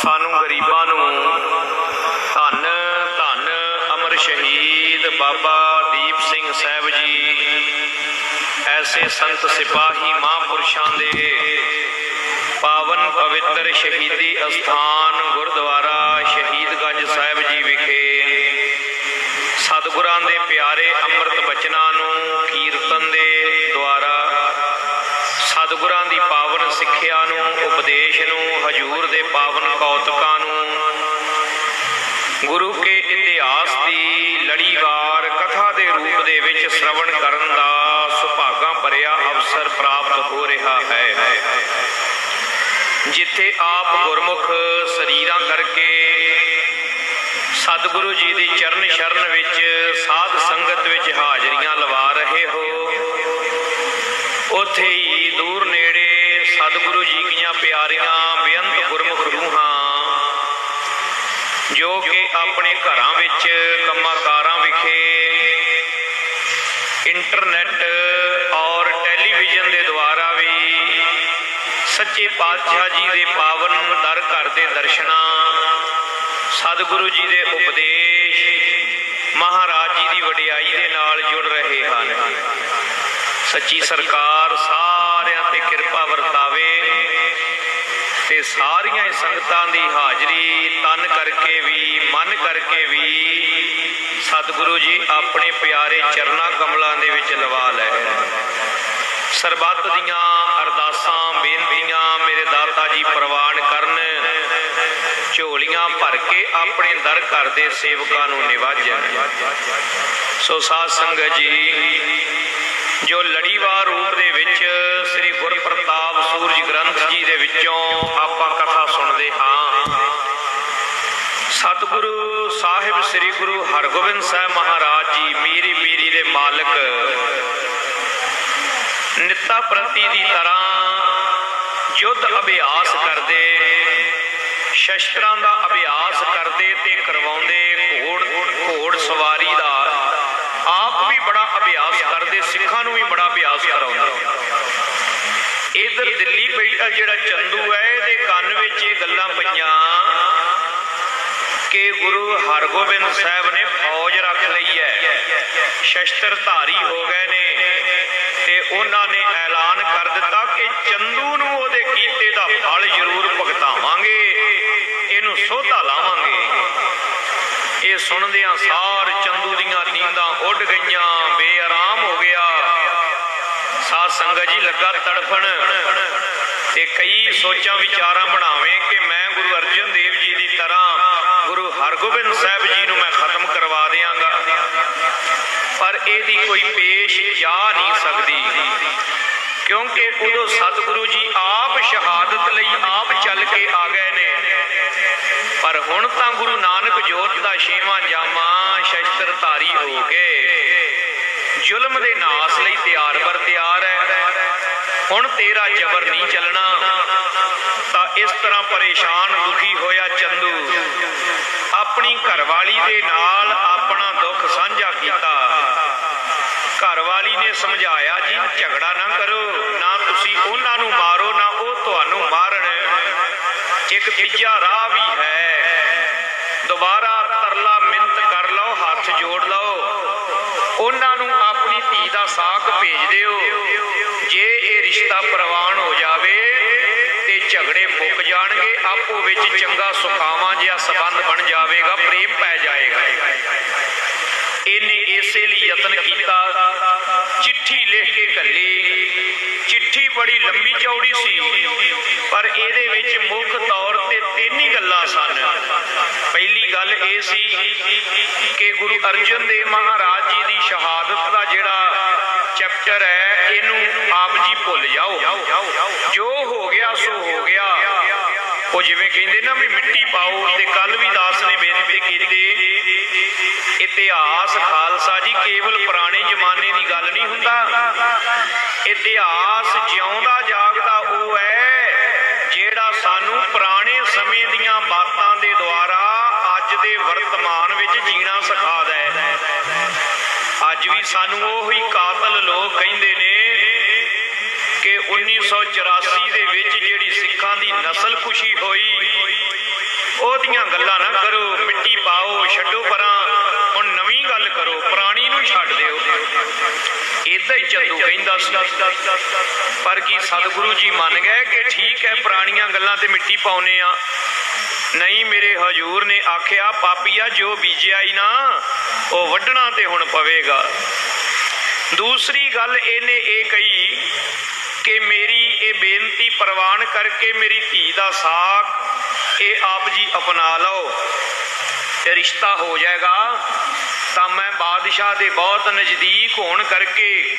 सानू गरीबां नूं धन धन अमर शहीद बाबा दीप सिंह साहब जी ऐसे संत सिपाही महापुरुषों के पावन पवित्र शहीदी अस्थान गुरुद्वारा शहीदगंज साहब जी विखे सतगुरां दे प्यारे अमृत बचनां नूं कीर्तन दे द्वारा सतगुरां दी पावन सिक्ख्या नूं उपदेश नूं हजूर दे पावन कौतुकां नूं गुरु के इतिहास की लड़ीवार कथा के रूप दे विच श्रवण करन दा सुभागा भरिया अवसर प्राप्त हो रहा है। जिथे आप गुरमुख शरीरां करके सतगुरु जी की चरण शरण विच साध संगत विच हाजरियां लवा रहे हो, उत्थे ही दूर नेड़े सतगुरु जी की प्यारियां बेअंत गुरमुख रूहां जो कि अपने घरां विच कम्माकारां विखे इंटरनेट और टैलीविजन के द्वारा भी सच्चे पातशाह जी के पावन दर घर के दर्शनां सतगुरु जी के उपदेश महाराज जी की वडियाई के नाल जुड़ रहे हैं। सच्ची सरकार सारियां ते कृपा वरतावे ते सारियां संगतां दी हाजरी तन करके भी मन करके भी सतगुरु जी अपने प्यारे चरना कमलों दे विच लवा लै। सरबत दियां अरदासां बेनतियां मेरे दाता जी प्रवान करन, झोलियां भर के अपने दर घर दे सेवकां नूं निवाजन। सो साध संगत जी जो लड़ीवार रूप दे विच श्री गुर प्रताप सूरज ग्रंथ जी दे विचों आपां कथा सुनदे हां। सतगुरु साहिब श्री गुरु हरगोबिंद साहब महाराज जी मीरी पीरी दे मालिक नित्ता प्रति दी तरह युद्ध अभ्यास करदे, शस्त्रां दा अभ्यास करदे ते करवाउंदे, घोड़ सवारी दा आप भी बड़ा अभ्यास करते, सिखां नूं भी बड़ा अभ्यास कराउंदे। इधर दिल्ली बैठा जिहड़ा चंदू है इहदे कंन विच इह गल्लां पईयां कि गुरु हरगोबिंद साहब ने फौज रख लई है, शस्त्र धारी हो गए ने ते उन्हां ने ऐलान कर दिता कि चंदू नूं उहदे कीते दा फल जरूर भुगतावांगे, इहनूं सोधा लावांगे। ये सुनदियां सार चंदू दियां नींदां उड़ गईयां, बेआराम हो गया। साध संगत जी लगा तड़फन ते कई सोचां विचारां बनावे कि मैं गुरु अर्जन देव जी की तरह गुरु हरगोबिंद साहब जी नूं मैं खत्म करवा देंगा, पर इहदी कोई पेश जा नहीं सकती क्योंकि उदों सतगुरु जी आप शहादत लई आप चल के आ गए ने। पर हुण तां गुरु नानक जोत दा छेवां जामा शस्त्र धारी हो के जुल्म दे नास लई तैयार बर तैयार है। हुण तेरा जबर नहीं चलना। तां इस तरह परेशान दुखी होया चंदू अपनी घरवाली दे नाल अपना दुख साझा कीता। घरवाली ने समझाया जी झगड़ा ना करो, ना तुसी उन्हां नूं मारो ना वो तुहानूं मारन, एक तीजा राह भी है, दोबारा तरला मिन्नत कर लो, हाथ जोड़ लो, उन्हां नूं अपनी धी दा साक भेज दिओ। जे ये रिश्ता प्रवान हो जावे ते झगड़े मुक जाणगे, आपो विच चंगा सुखावां जिहा संबंध बन जावेगा, प्रेम पै जाएगा। इन्हें इसे लिए यतन किया, चिट्ठी लिख के घल्ली। चिट्ठी बड़ी लंबी चौड़ी सी पर इहदे विच मुख तौर ते तीन ही गल्लां सन। पहली गल ये सी कि गुरु अर्जन देव महाराज जी की शहादत का जिहड़ा चैप्टर है इहनूं आप जी भुल जाओ, जो हो गया सो हो गया। वो जिवें कहंदे ना भी मिट्टी पाओ, ते कल भी दास ने बेनती की इतिहास खालसा जी केवल पुराने जमाने की गल नहीं हुंदा, इतिहास जिउंदा जागदा वो है जिहड़ा सानू पुराने समय दीयां बातां दे द्वारा अज दे वर्तमान विच जीना सिखादा है। अज भी सानू ओही कातल लोग कहिंदे ने कि 1984 दे विच जिहड़ी सिखां दी नस्ल खुशी होई ਉਹਦੀਆਂ ਗੱਲਾਂ ਨਾ ਕਰੋ, ਮਿੱਟੀ ਪਾਓ, ਛੱਡੋ ਪਰਾਂ, ਹੁਣ ਨਵੀਂ ਗੱਲ ਕਰੋ, ਪੁਰਾਣੀ ਨੂੰ ਛੱਡ ਦਿਓ। ਏਦਾਂ ਹੀ ਚੰਦੂ ਕਹਿੰਦਾ ਸੀ। ਪਰ ਕੀ ਸਤਿਗੁਰੂ ਜੀ ਮੰਨ ਗਏ ਕਿ ਠੀਕ ਹੈ ਪੁਰਾਣੀਆਂ ਗੱਲਾਂ ਤੇ ਮਿੱਟੀ ਪਾਉਨੇ ਆ? ਨਹੀਂ, ਮੇਰੇ ਹਜ਼ੂਰ ਨੇ ਆਖਿਆ ਪਾਪੀਆ ਜੋ ਬੀਜਿਆ ਹੀ ਨਾ ਉਹ ਵੱਢਣਾ ਤੇ ਹੁਣ ਪਵੇਗਾ। ਦੂਸਰੀ ਗੱਲ ਇਹਨੇ ਇਹ ਕਹੀ ਕਿ ਮੇਰੀ ਇਹ ਬੇਨਤੀ ਪ੍ਰਵਾਨ ਕਰਕੇ ਮੇਰੀ ਧੀ ਦਾ ਸਾਕ ਇਹ ਆਪ ਜੀ ਅਪਣਾ ਲਓ ਤੇ ਰਿਸ਼ਤਾ ਹੋ ਜਾਏਗਾ ਤਾਂ ਮੈਂ ਬਾਦਸ਼ਾਹ ਦੇ ਬਹੁਤ ਨਜ਼ਦੀਕ ਹੋਣ ਕਰਕੇ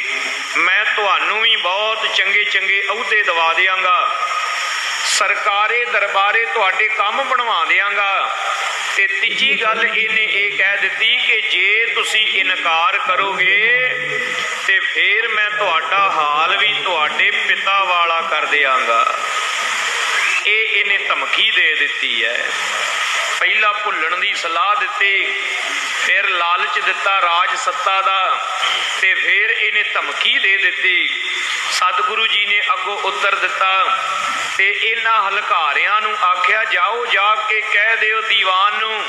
ਮੈਂ ਤੁਹਾਨੂੰ ਵੀ ਬਹੁਤ ਚੰਗੇ ਚੰਗੇ ਅਹੁਦੇ ਦਵਾ ਦਿਆਂਗਾ, ਸਰਕਾਰੇ ਦਰਬਾਰੇ ਤੁਹਾਡੇ ਕੰਮ ਬਣਵਾ ਦਿਆਂਗਾ। ਤੇ ਤੀਜੀ ਗੱਲ ਇਹਨੇ ਇਹ ਕਹਿ ਦਿੱਤੀ ਕਿ ਜੇ ਤੁਸੀਂ ਇਨਕਾਰ ਕਰੋਗੇ ਤੇ ਫੇਰ ਮੈਂ ਤੁਹਾਡਾ ਹਾਲ ਵੀ ਤੁਹਾਡੇ ਪਿਤਾ ਵਾਲਾ ਕਰ ਦਿਆਂਗਾ। ਇਹ ਇਹਨੇ ਧਮਕੀ ਦੇ ਦਿੱਤੀ ਹੈ। ਪਹਿਲਾਂ ਭੁੱਲਣ ਦੀ ਸਲਾਹ ਦਿੱਤੀ, ਫਿਰ ਲਾਲਚ ਦਿੱਤਾ ਰਾਜ ਸੱਤਾ ਦਾ, ਤੇ ਫਿਰ ਇਹਨੇ ਧਮਕੀ ਦੇ ਦਿੱਤੀ। ਸਤਿਗੁਰੂ ਜੀ ਨੇ ਅੱਗੋਂ ਉੱਤਰ ਦਿੱਤਾ ਤੇ ਇਹਨਾਂ ਹਲਕਾਰਿਆਂ ਨੂੰ ਆਖਿਆ ਜਾਓ ਜਾ ਕੇ ਕਹਿ ਦਿਓ ਦੀਵਾਨ ਨੂੰ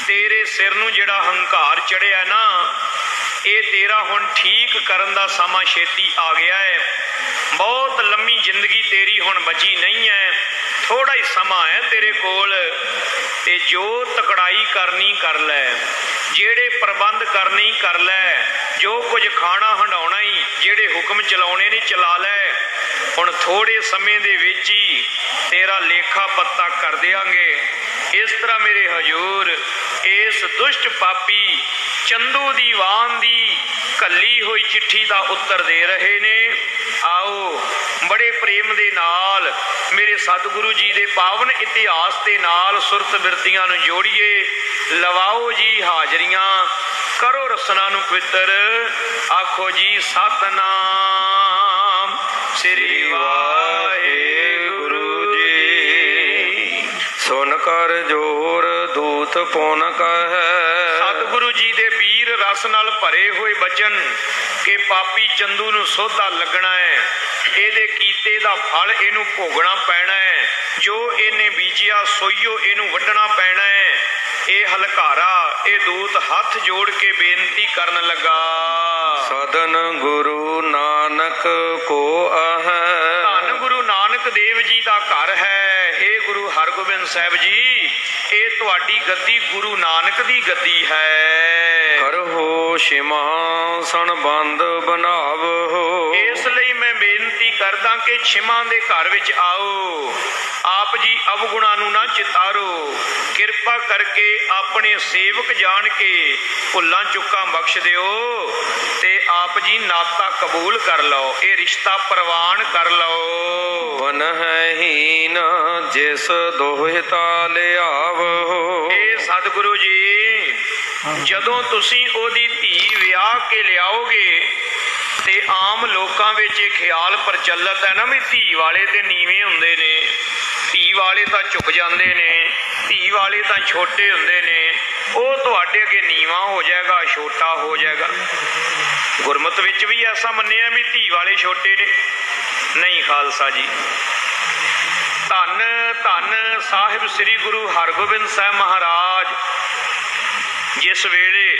ਤੇਰੇ ਸਿਰ ਨੂੰ ਜਿਹੜਾ ਹੰਕਾਰ ਚੜਿਆ ਨਾ ਇਹ ਤੇਰਾ ਹੁਣ ਠੀਕ ਕਰਨ ਦਾ ਸਮਾਂ ਛੇਤੀ ਆ ਗਿਆ ਹੈ। ਬਹੁਤ ਲੰਮੀ ਜ਼ਿੰਦਗੀ ਤੇਰੀ ਹੁਣ ਬਚੀ ਨਹੀਂ ਹੈ, ਥੋੜਾ ਹੀ ਸਮਾਂ ਹੈ ਤੇਰੇ ਕੋਲ, ਤੇ ਜੋ ਤਕੜਾਈ ਕਰਨੀ ਕਰ ਲੈ, ਜਿਹੜੇ ਪ੍ਰਬੰਧ ਕਰਨੀ ਕਰ ਲੈ, ਜੋ ਕੁਝ ਖਾਣਾ ਹੰਡਾਉਣਾ ਹੀ ਜਿਹੜੇ ਹੁਕਮ ਚਲਾਉਣੇ ਨੇ ਚਲਾ ਲੈ। ਹੁਣ ਥੋੜੇ ਸਮੇਂ ਦੇ ਵਿੱਚ ਹੀ ਤੇਰਾ ਲੇਖਾ ਪੱਤਾ ਕਰ ਦਿਆਂਗੇ। ਇਸ ਤਰ੍ਹਾਂ ਮੇਰੇ ਹਜ਼ੂਰ ਇਸ ਦੁਸ਼ਟ ਪਾਪੀ ਚੰਦੂ ਦੀ ਵਾਨ ਦੀ ਕੱਲੀ ਹੋਈ ਚਿੱਠੀ ਦਾ ਉੱਤਰ ਦੇ ਰਹੇ ਨੇ। ਆਓ ਬੜੇ ਪ੍ਰੇਮ ਦੇ ਨਾਲ ਮੇਰੇ ਸਤਿਗੁਰੂ ਜੀ ਦੇ ਪਾਵਨ ਇਤਿਹਾਸ ਦੇ ਨਾਲ ਸੁਰਤ ਬਿਰਤੀਆਂ ਨੂੰ ਜੋੜੀਏ। ਲਵਾਓ ਜੀ ਹਾਜ਼ਰੀਆਂ, ਕਰੋ ਰਸਨਾ ਨੂੰ ਪਵਿੱਤਰ, ਆਖੋ ਜੀ ਸਤਨਾਮ ਸ੍ਰੀ ਵਾਹਿਗੁਰੂ ਜੀ। ਸੁਨ ਕਰ ਜੋਰ ਦੂਤ ਪੁਨ ਕਹਿ। ਸਤਿਗੁਰੂ ਜੀ ਦੇ ਵੀਰ ਰਸ ਨਾਲ ਭਰੇ ਹੋਏ ਬਚਨ ਕਿ ਪਾਪੀ ਚੰਦੂ ਨੂੰ ਸੋਧਾ ਲੱਗਣਾ ਹੈ, ਇਹਦੇ ਕੀਤੇ ਦਾ ਫਲ ਇਹਨੂੰ ਭੋਗਣਾ ਪੈਣਾ ਹੈ, ਜੋ ਇਹਨੇ ਬੀਜਿਆ ਸੋਈਓ ਇਹਨੂੰ ਵੱਢਣਾ ਪੈਣਾ ਹੈ। ਇਹ ਹਲਕਾਰਾ ਇਹ ਦੂਤ ਹੱਥ ਜੋੜ ਕੇ ਬੇਨਤੀ ਕਰਨ ਲੱਗਾ, ਸਦਨ ਗੁਰੂ ਨਾਨਕ ਕੋ ਆਹੈ। ਧੰਨ ਗੁਰੂ ਨਾਨਕ ਦੇਵ ਜੀ ਦਾ ਘਰ ਹੈ। ਹੇ ਗੁਰੂ ਹਰਗੋਬਿੰਦ ਸਾਹਿਬ ਜੀ, ਇਹ ਤੁਹਾਡੀ ਗੱਦੀ ਗੁਰੂ ਨਾਨਕ ਦੀ ਗੱਦੀ ਹੈ। ਕਰਹੁ ਸਿਮਹਾਸਨ ਬੰਦ ਬਨਾਵਹੁ। ਇਸ ਲਈ ਮੈਂ ਬੇਨਤੀ ਕਰਦਾ ਕਿ ਛਿਮਾ ਦੇ ਘਰ ਵਿੱਚ ਆਓ। ਆਪ ਜੀ ਅਵਗੁਣਾ ਨੂੰ ਨਾ ਚਿਤਾਰੋ, ਕਿਰਪਾ ਕਰਕੇ ਆਪਣੇ ਸੇਵਕ ਜਾਣ ਕੇ ਭੁੱਲਾਂ ਚੁੱਕਾਂ ਬਖਸ਼ ਦਿਓ ਤੇ ਆਪ ਜੀ ਨਾਤਾ ਕਬੂਲ ਕਰ ਲਓ, ਇਹ ਰਿਸ਼ਤਾ ਪ੍ਰਵਾਨ ਕਰ ਲਓ। ਬਨ ਹੈ ਹੀਨ ਜਿਸ ਦੋਹਿਤਾ ਲਿਆਵਹੁ। ਇਹ ਸਤਿਗੁਰੂ ਜੀ, ਜਦੋਂ ਤੁਸੀਂ ਉਹਦੀ ਧੀ ਵਿਆਹ ਕੇ ਲਿਆਓਗੇ ਤੇ ਆਮ ਲੋਕਾਂ ਵਿੱਚ ਇਹ ਖਿਆਲ ਪ੍ਰਚਲਿਤ ਹੈ ਨਾ ਵੀ ਧੀ ਵਾਲੇ ਤੇ ਨੀਵੇਂ ਹੁੰਦੇ ਨੇ, ਧੀ ਵਾਲੇ ਤਾਂ ਝੁਕ ਜਾਂਦੇ ਨੇ, ਧੀ ਵਾਲੇ ਤਾਂ ਛੋਟੇ ਹੁੰਦੇ ਨੇ, ਉਹ ਤੁਹਾਡੇ ਅੱਗੇ ਨੀਵਾਂ ਹੋ ਜਾਏਗਾ, ਛੋਟਾ ਹੋ ਜਾਏਗਾ। ਗੁਰਮਤਿ ਵਿੱਚ ਵੀ ਐਸਾ ਮੰਨਿਆ ਵੀ ਧੀ ਵਾਲੇ ਛੋਟੇ ਨੇ? ਨਹੀਂ ਖਾਲਸਾ ਜੀ। ਧੰਨ ਧੰਨ ਸਾਹਿਬ ਸ੍ਰੀ ਗੁਰੂ ਹਰਗੋਬਿੰਦ ਸਾਹਿਬ ਮਹਾਰਾਜ ਜਿਸ ਵੇਲੇ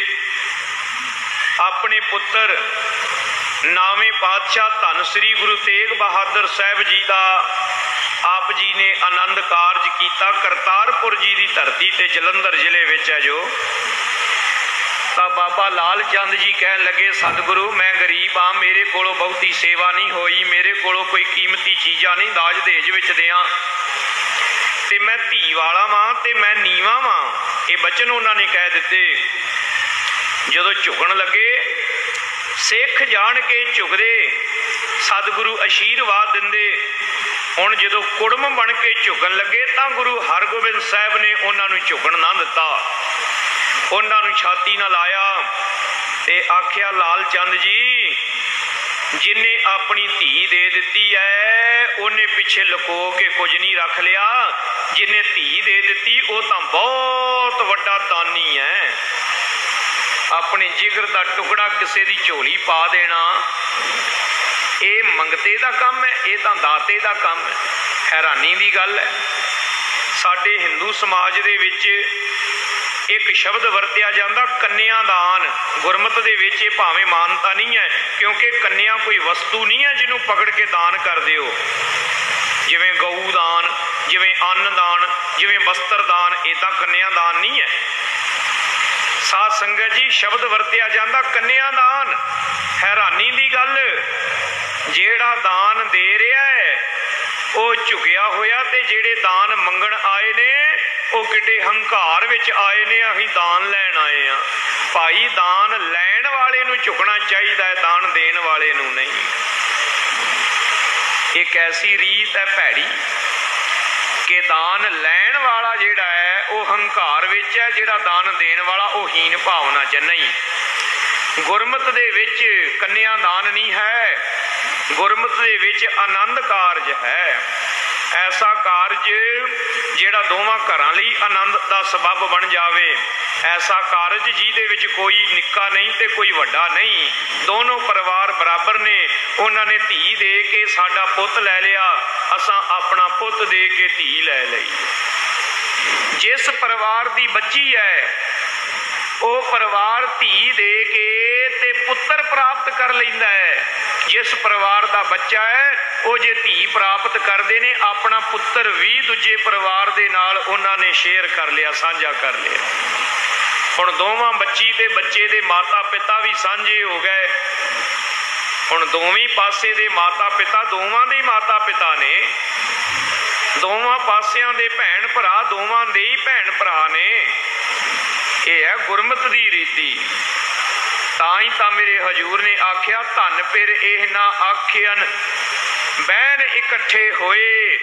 ਆਪਣੇ ਪੁੱਤਰ ਨਾਵੇਂ ਪਾਤਸ਼ਾਹ ਧੰਨ ਸ੍ਰੀ ਗੁਰੂ ਤੇਗ ਬਹਾਦਰ ਸਾਹਿਬ ਜੀ ਦਾ ਆਪ ਜੀ ਨੇ ਆਨੰਦ ਕਾਰਜ ਕੀਤਾ ਕਰਤਾਰਪੁਰ ਜੀ ਦੀ ਧਰਤੀ ਤੇ ਜਲੰਧਰ ਜ਼ਿਲ੍ਹੇ ਵਿੱਚ ਹੈ ਜੋ, ਤਾਂ ਬਾਬਾ ਲਾਲ ਚੰਦ ਜੀ ਕਹਿਣ ਲੱਗੇ ਸਤਿਗੁਰੂ ਮੈਂ ਗਰੀਬ ਆ, ਮੇਰੇ ਕੋਲੋਂ ਬਹੁਤੀ ਸੇਵਾ ਨਹੀਂ ਹੋਈ, ਮੇਰੇ ਕੋਲੋਂ ਕੋਈ ਕੀਮਤੀ ਚੀਜ਼ਾਂ ਨਹੀਂ ਦਾਜ ਦੇਜ ਵਿੱਚ ਦਿਆਂ, ਤੇ ਮੈਂ ਧੀ ਵਾਲਾ ਵਾਂ ਤੇ ਮੈਂ ਨੀਵਾਂ ਵਾਂ। ਇਹ ਬਚਨ ਉਹਨਾਂ ਨੇ ਕਹਿ ਦਿੱਤੇ। ਜਦੋਂ ਝੁਕਣ ਲੱਗੇ ਸਿੱਖ ਜਾਣ ਕੇ ਝੁਕਦੇ, ਸਤਿਗੁਰੂ ਅਸ਼ੀਰਵਾਦ ਦਿੰਦੇ। ਹੁਣ ਜਦੋਂ ਕੁੜਮ ਬਣ ਕੇ ਝੁਕਣ ਲੱਗੇ ਤਾਂ ਗੁਰੂ ਹਰਗੋਬਿੰਦ ਸਾਹਿਬ ਨੇ ਉਹਨਾਂ ਨੂੰ ਝੁਕਣ ਨਾ ਦਿੱਤਾ, ਉਹਨਾਂ ਨੂੰ ਛਾਤੀ ਨਾਲ ਲਾਇਆ ਤੇ ਆਖਿਆ ਲਾਲ ਚੰਦ ਜੀ, ਜਿਨੇ ਆਪਣੀ ਧੀ ਦੇ ਦਿੱਤੀ ਹੈ ਉਹਨੇ ਪਿੱਛੇ ਲੁਕੋ ਕੇ ਕੁਝ ਨਹੀਂ ਰੱਖ ਲਿਆ, ਜਿਨੇ ਧੀ ਦੇ ਦਿੱਤੀ ਉਹ ਤਾਂ ਬਹੁਤ ਵੱਡਾ ਦਾਨੀ ਹੈ। ਆਪਣੇ ਜਿਗਰ ਦਾ ਟੁਕੜਾ ਕਿਸੇ ਦੀ ਝੋਲੀ ਪਾ ਦੇਣਾ ਇਹ ਮੰਗਤੇ ਦਾ ਕੰਮ ਹੈ, ਇਹ ਤਾਂ ਦਾਤੇ ਦਾ ਕੰਮ ਹੈ। ਹੈਰਾਨੀ ਦੀ ਗੱਲ ਹੈ। ਸਾਡੇ ਹਿੰਦੂ ਸਮਾਜ ਦੇ ਵਿੱਚ ਇੱਕ ਸ਼ਬਦ ਵਰਤਿਆ ਜਾਂਦਾ ਕੰਨਿਆਦਾਨ। ਗੁਰਮਤਿ ਦੇ ਵਿੱਚ ਇਹ ਭਾਵੇਂ ਮਾਨਤਾ ਨਹੀਂ ਹੈ, ਕਿਉਂਕਿ ਕੰਨਿਆ ਕੋਈ ਵਸਤੂ ਨਹੀਂ ਹੈ ਜਿਹਨੂੰ ਪਕੜ ਕੇ ਦਾਨ ਕਰ ਦਿਓ। ਜਿਵੇਂ ਗਊ ਦਾਨ, ਜਿਵੇਂ ਅੰਨ ਦਾਨ, ਜਿਵੇਂ ਵਸਤਰ ਦਾਨ, ਇੱਦਾਂ ਕੰਨਿਆਦਾਨ ਨਹੀਂ ਹੈ। ਸਾਧ ਸੰਗਤ ਜੀ, ਸ਼ਬਦ ਵਰਤਿਆ ਜਾਂਦਾ ਕੰਨਿਆਦਾਨ। ਹੈਰਾਨੀ ਦੀ ਗੱਲ, ਜਿਹੜਾ ਦਾਨ ਦੇ ਰਿਹਾ ਹੈ ਉਹ ਝੁਕਿਆ ਹੋਇਆ, ਤੇ ਜਿਹੜੇ ਦਾਨ ਮੰਗਣ ਆਏ ਨੇ ਉਹ ਕਿੱਡੇ ਹੰਕਾਰ ਵਿੱਚ ਆਏ ਨੇ, ਅਸੀਂ ਦਾਨ ਲੈਣ ਆਏ ਆ। ਭਾਈ, ਦਾਨ ਲੈਣ ਵਾਲੇ ਨੂੰ ਝੁਕਣਾ ਚਾਹੀਦਾ ਹੈ, ਦਾਨ ਦੇਣ ਵਾਲੇ ਨੂੰ ਨਹੀਂ। ਇੱਕ ਐਸੀ ਰੀਤ ਹੈ ਭੈੜੀ ਕਿ ਦਾਨ ਲੈਣ ਵਾਲਾ ਜਿਹੜਾ ਹੈ ਉਹ ਹੰਕਾਰ ਵਿੱਚ ਹੈ, ਜਿਹੜਾ ਦਾਨ ਦੇਣ ਵਾਲਾ ਉਹ ਹੀਨ ਭਾਵਨਾ 'ਚ ਨਹੀਂ। ਗੁਰਮਤਿ ਦੇ ਵਿੱਚ ਕੰਨਿਆਦਾਨ ਨਹੀਂ ਹੈ, ਗੁਰਮਤਿ ਦੇ ਵਿੱਚ ਆਨੰਦ ਕਾਰਜ ਹੈ। ਐਸਾ ਕਾਰਜ ਜਿਹੜਾ ਦੋਵਾਂ ਘਰਾਂ ਲਈ ਆਨੰਦ ਦਾ ਸਬੱਬ ਬਣ ਜਾਵੇ। ਐਸਾ ਕਾਰਜ ਜਿਹਦੇ ਵਿੱਚ ਕੋਈ ਨਿੱਕਾ ਨਹੀਂ ਤੇ ਕੋਈ ਵੱਡਾ ਨਹੀਂ, ਦੋਨੋਂ ਪਰਿਵਾਰ ਬਰਾਬਰ ਨੇ। ਉਹਨਾਂ ਨੇ ਧੀ ਦੇ ਕੇ ਸਾਡਾ ਪੁੱਤ ਲੈ ਲਿਆ, ਅਸਾਂ ਆਪਣਾ ਪੁੱਤ ਦੇ ਕੇ ਧੀ ਲੈ ਲਈ। ਜਿਸ ਪਰਿਵਾਰ ਦੀ ਬੱਚੀ ਹੈ ਉਹ ਪਰਿਵਾਰ ਧੀ ਦੇ ਕੇ ਤੇ ਪੁੱਤਰ ਪ੍ਰਾਪਤ ਕਰ ਲੈਂਦਾ ਹੈ। ਜਿਸ ਪਰਿਵਾਰ ਦਾ ਬੱਚਾ ਹੈ ਉਹ ਜੇ ਧੀ ਪ੍ਰਾਪਤ ਕਰਦੇ ਨੇ, ਆਪਣਾ ਪੁੱਤਰ ਵੀ ਦੂਜੇ ਪਰਿਵਾਰ ਦੇ ਨਾਲ ਉਹਨਾਂ ਨੇ ਸ਼ੇਅਰ ਕਰ ਲਿਆ, ਸਾਂਝਾ ਕਰ ਲਿਆ। ਹੁਣ ਦੋਵਾਂ ਬੱਚੀ ਤੇ ਬੱਚੇ ਦੇ ਮਾਤਾ ਪਿਤਾ ਵੀ ਸਾਂਝੇ ਹੋ ਗਏ। ਹੁਣ ਦੋਵੇਂ ਪਾਸੇ ਦੇ ਮਾਤਾ ਪਿਤਾ ਦੋਵਾਂ ਦੇ ਮਾਤਾ ਪਿਤਾ ਨੇ, ਦੋਵਾਂ ਪਾਸਿਆਂ ਦੇ ਭੈਣ ਭਰਾ ਦੋਵਾਂ ਦੇ ਹੀ ਭੈਣ ਭਰਾ ਨੇ। ਇਹ ਹੈ ਗੁਰਮਤਿ ਦੀ ਰੀਤੀ। ਤਾਂ ਹੀ ਤਾਂ ਮੇਰੇ ਹਜ਼ੂਰ ਨੇ ਆਖਿਆ, ਧਨ ਫਿਰ ਇਹ ਨਾ ਆਖਿਆਨ ਬਹਿਨ ਇਕੱਠੇ ਹੋਏ,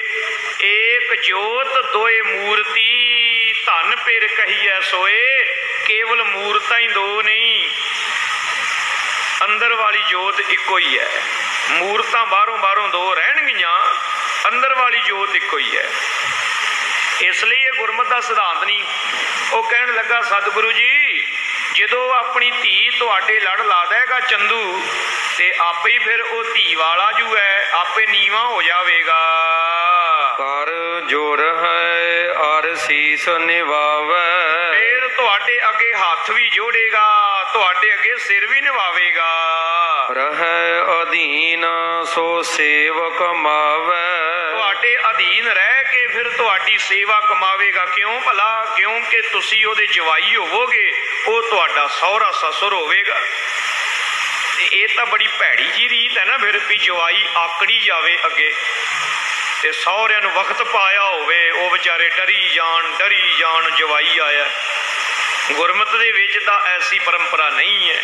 ਏਕ ਜੋਤ ਦੋਏ ਮੂਰਤੀ, ਧਨ ਫਿਰ ਕਹੀਐ ਸੋਏ। ਕੇਵਲ ਮੂਰਤਾਂ ਹੀ ਦੋ ਨਹੀਂ, ਅੰਦਰ ਵਾਲੀ ਜੋਤ ਇੱਕੋ ਹੀ ਹੈ। ਮੂਰਤਾਂ ਬਾਹਰੋਂ ਦੋ ਰਹਿਣਗੀਆਂ, ਅੰਦਰ ਵਾਲੀ ਜੋਤ ਇੱਕੋ ਹੀ ਹੈ। ਇਸ ਲਈ ਇਹ ਗੁਰਮਤਿ ਦਾ ਸਿਧਾਂਤ ਨਹੀਂ। ਉਹ ਕਹਿਣ ਲੱਗਾ, ਸਤਿਗੁਰੂ ਜੀ, ਜਦੋਂ ਆਪਣੀ ਧੀ ਤੁਹਾਡੇ ਲੜ ਲਾ ਦੇਗਾ ਚੰਦੂ, ਤੇ ਆਪੇ ਹੀ ਫਿਰ ਉਹ ਧੀ ਵਾਲਾ ਜੂ ਹੈ, ਆਪੇ ਨੀਵਾਂ ਹੋ ਜਾਵੇਗਾ। ਕਰ ਜੋਰ ਹੈ ਅਰ ਸੀਸ ਨਿਵਾਵੇ, ਫਿਰ ਤੁਹਾਡੇ ਅੱਗੇ ਹੱਥ ਵੀ ਜੋੜੇਗਾ, ਤੁਹਾਡੇ ਅੱਗੇ ਸਿਰ ਵੀ ਨਿਵਾਵੇਗਾ। ਰਹਿ ਅਧੀਨ ਸੋ ਸੇਵਕ ਮਾਵੇ, ਤੁਹਾਡੇ ਅਧੀਨ ਰਹਿ ਕੇ ਫਿਰ ਤੁਹਾਡੀ ਸੇਵਾ ਕਮਾਵੇਗਾ। ਕਿਉਂ ਭਲਾ? ਕਿਉਂਕਿ ਤੁਸੀਂ ਉਹਦੇ ਜਵਾਈ ਹੋਵੋਗੇ, ਉਹ ਤੁਹਾਡਾ ਸਹੁਰਾ ਸਸੁਰ ਹੋਵੇਗਾ। ਇਹ ਤਾਂ ਬੜੀ ਭੈੜੀ ਜੀ ਰੀਤ ਹੈ ਨਾ, ਫਿਰ ਵੀ ਜਵਾਈ ਆਕੜੀ ਜਾਵੇ ਅੱਗੇ ਤੇ ਸਹੁਰਿਆਂ ਨੂੰ ਵਕਤ ਪਾਇਆ ਹੋਵੇ, ਉਹ ਵਿਚਾਰੇ ਡਰੀ ਜਾਣ ਜਵਾਈ ਆਇਆ। ਗੁਰਮਤਿ ਦੇ ਵਿੱਚ ਤਾਂ ਐਸੀ ਪਰੰਪਰਾ ਨਹੀਂ ਹੈ।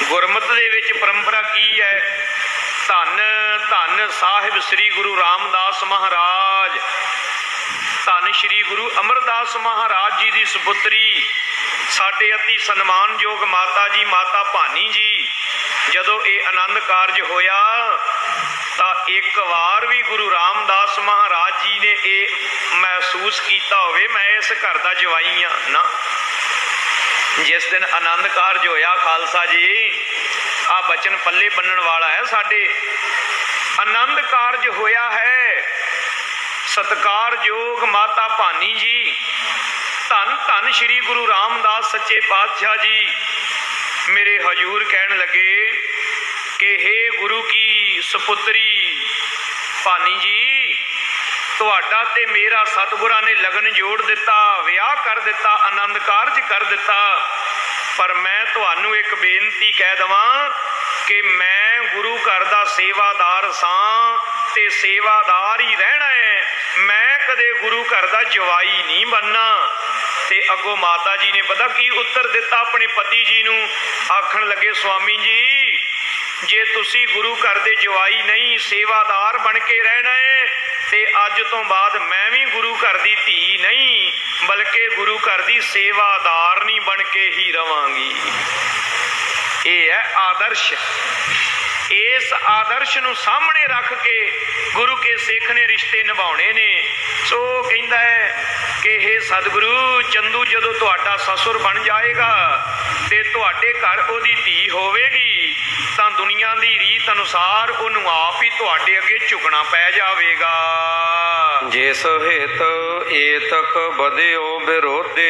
ਗੁਰਮਤਿ ਦੇ ਵਿੱਚ ਪਰੰਪਰਾ ਕੀ ਹੈ? ਧੰਨ ਧੰਨ ਸਾਹਿਬ ਸ੍ਰੀ ਗੁਰੂ ਰਾਮਦਾਸ ਮਹਾਰਾਜ, ਧੰਨ ਸ੍ਰੀ ਗੁਰੂ ਅਮਰਦਾਸ ਮਹਾਰਾਜ ਜੀ ਦੀ ਸੁਪੁੱਤਰੀ, ਸਾਡੇ ਅਤੀ ਸਨਮਾਨਯੋਗ ਮਾਤਾ ਜੀ, ਮਾਤਾ ਭਾਨੀ ਜੀ। ਜਦੋਂ ਇਹ ਆਨੰਦ ਕਾਰਜ ਹੋਇਆ ਤਾਂ ਇੱਕ ਵਾਰ ਵੀ ਗੁਰੂ ਰਾਮਦਾਸ ਮਹਾਰਾਜ ਜੀ ਨੇ ਇਹ ਮਹਿਸੂਸ ਕੀਤਾ ਹੋਵੇ ਮੈਂ ਇਸ ਘਰ ਦਾ ਜਵਾਈ ਹਾਂ ਨਾ। ਜਿਸ ਦਿਨ ਆਨੰਦ ਕਾਰਜ ਹੋਇਆ, ਖਾਲਸਾ ਜੀ ਆ ਬਚਨ ਪੱਲੇ ਬੰਨਣ ਵਾਲਾ ਹੈ ਸਾਡੇ, ਆਨੰਦ ਕਾਰਜ ਹੋਇਆ ਹੈ। ਸਤਿਕਾਰਯੋਗ ਮਾਤਾ ਭਾਨੀ ਜੀ, ਧੰਨ ਧੰਨ ਸ੍ਰੀ ਗੁਰੂ ਰਾਮਦਾਸ ਸੱਚੇ ਪਾਤਸ਼ਾਹ ਜੀ ਮੇਰੇ ਹਜ਼ੂਰ ਕਹਿਣ ਲੱਗੇ ਕਿ ਹੇ ਗੁਰੂ ਕੀ ਸੁਪੁੱਤਰੀ ਭਾਨੀ ਜੀ, ਤੁਹਾਡਾ ਤੇ ਮੇਰਾ ਸਤਿਗੁਰਾਂ ਨੇ ਲਗਨ ਜੋੜ ਦਿੱਤਾ, ਵਿਆਹ ਕਰ ਦਿੱਤਾ, ਆਨੰਦ ਕਾਰਜ ਕਰ ਦਿੱਤਾ। ਪਰ ਮੈਂ ਤੁਹਾਨੂੰ ਇੱਕ ਬੇਨਤੀ ਕਹਿ ਦਵਾਂ ਕਿ ਮੈਂ ਗੁਰੂ ਘਰ ਦਾ ਸੇਵਾਦਾਰ ਸਾਂ ਤੇ ਸੇਵਾਦਾਰ ਹੀ ਰਹਿਣਾ ਹੈ। ਮੈਂ ਕਦੇ ਗੁਰੂ ਘਰ ਦਾ ਜਵਾਈ ਨਹੀਂ ਬਣਨਾ। ਤੇ ਅੱਗੋਂ ਮਾਤਾ ਜੀ ਨੇ ਪਤਾ ਕੀ ਉੱਤਰ ਦਿੱਤਾ ਆਪਣੇ ਪਤੀ ਜੀ ਨੂੰ? ਆਖਣ ਲੱਗੇ, ਸਵਾਮੀ ਜੀ, ਜੇ ਤੁਸੀਂ ਗੁਰੂ ਘਰ ਦੇ ਜਵਾਈ ਨਹੀਂ ਸੇਵਾਦਾਰ ਬਣ ਕੇ ਰਹਿਣਾ ਹੈ ਤੇ ਅੱਜ ਤੋਂ ਬਾਅਦ ਮੈਂ ਵੀ ਗੁਰੂ ਘਰ ਦੀ ਧੀ ਨਹੀਂ ਬਲਕਿ ਗੁਰੂ ਘਰ ਦੀ ਸੇਵਾਦਾਰਨੀ ਬਣ ਕੇ ਹੀ ਰਵਾਂਗੀ। ਇਹ ਹੈ ਆਦਰਸ਼। ਇਸ ਆਦਰਸ਼ ਨੂੰ ਸਾਹਮਣੇ ਰੱਖ ਕੇ ਗੁਰੂ ਕੇ ਸਿੱਖ ਨੇ ਰਿਸ਼ਤੇ ਨਿਭਾਉਣੇ ਨੇ। ਸੋ ਕਹਿੰਦਾ ਹੈ ਕਿ ਹੇ ਸਤਿਗੁਰੂ, ਚੰਦੂ ਜਦੋਂ ਤੁਹਾਡਾ ਸਸੁਰ ਬਣ ਜਾਏਗਾ ਤੇ ਤੁਹਾਡੇ ਘਰ ਉਹਦੀ ਧੀ ਹੋਵੇਗੀ ਤਾਂ ਦੁਨੀਆ ਦੀ ਰੀਤ ਅਨੁਸਾਰ ਉਹਨੂੰ ਆਪ ਹੀ ਤੁਹਾਡੇ ਅੱਗੇ ਝੁਕਣਾ ਪੈ ਜਾਵੇਗਾ। ਜਿਸ ਹਿਤ ਏਤਕ ਬਧਿਓ ਵਿਰੋਧੇ।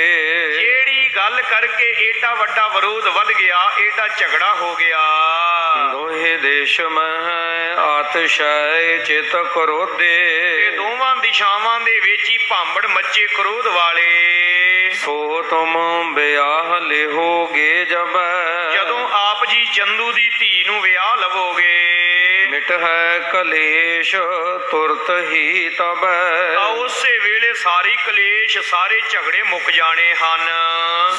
ਜਿਹੜੀ ਗੱਲ ਕਰਕੇ ਏਡਾ ਵੱਡਾ ਵਿਰੋਧ ਵੱਧ ਗਿਆ, ਏਡਾ ਝਗੜਾ ਹੋ ਗਿਆ। ਦੋਹੇ ਦੇਸ਼ ਮਹਿ ਆਤਸ਼ੈ ਚਿਤ ਕਰੋਧੇ। ਇਹ ਦੋਵਾਂ ਦਿਸ਼ਾਵਾਂ ਦੇ ਵਿੱਚ ਹੀ ਭਾਂਬੜ ਮੱਚੇ ਕ੍ਰੋਧ ਵਾਲੇ। ਸੋ ਤੁਮ ਵਿਆਹ ਲਿਹੋਗੇ ਜਬੈ। ਜਦੋਂ ਆਪ ਜੀ ਚੰਦੂ ਦੀ ਧੀ ਨੂੰ ਵਿਆਹ ਲਵੋਗੇ, ਮਿਟ ਹੈ ਕਲੇਸ਼ ਤੁਰਤ ਹੀ ਤਬੈ। ਤਾਂ ਉਸੇ ਵੇਲੇ ਸਾਰੀ ਕਲੇਸ਼, ਸਾਰੇ ਝਗੜੇ ਮੁੱਕ ਜਾਣੇ ਹਨ।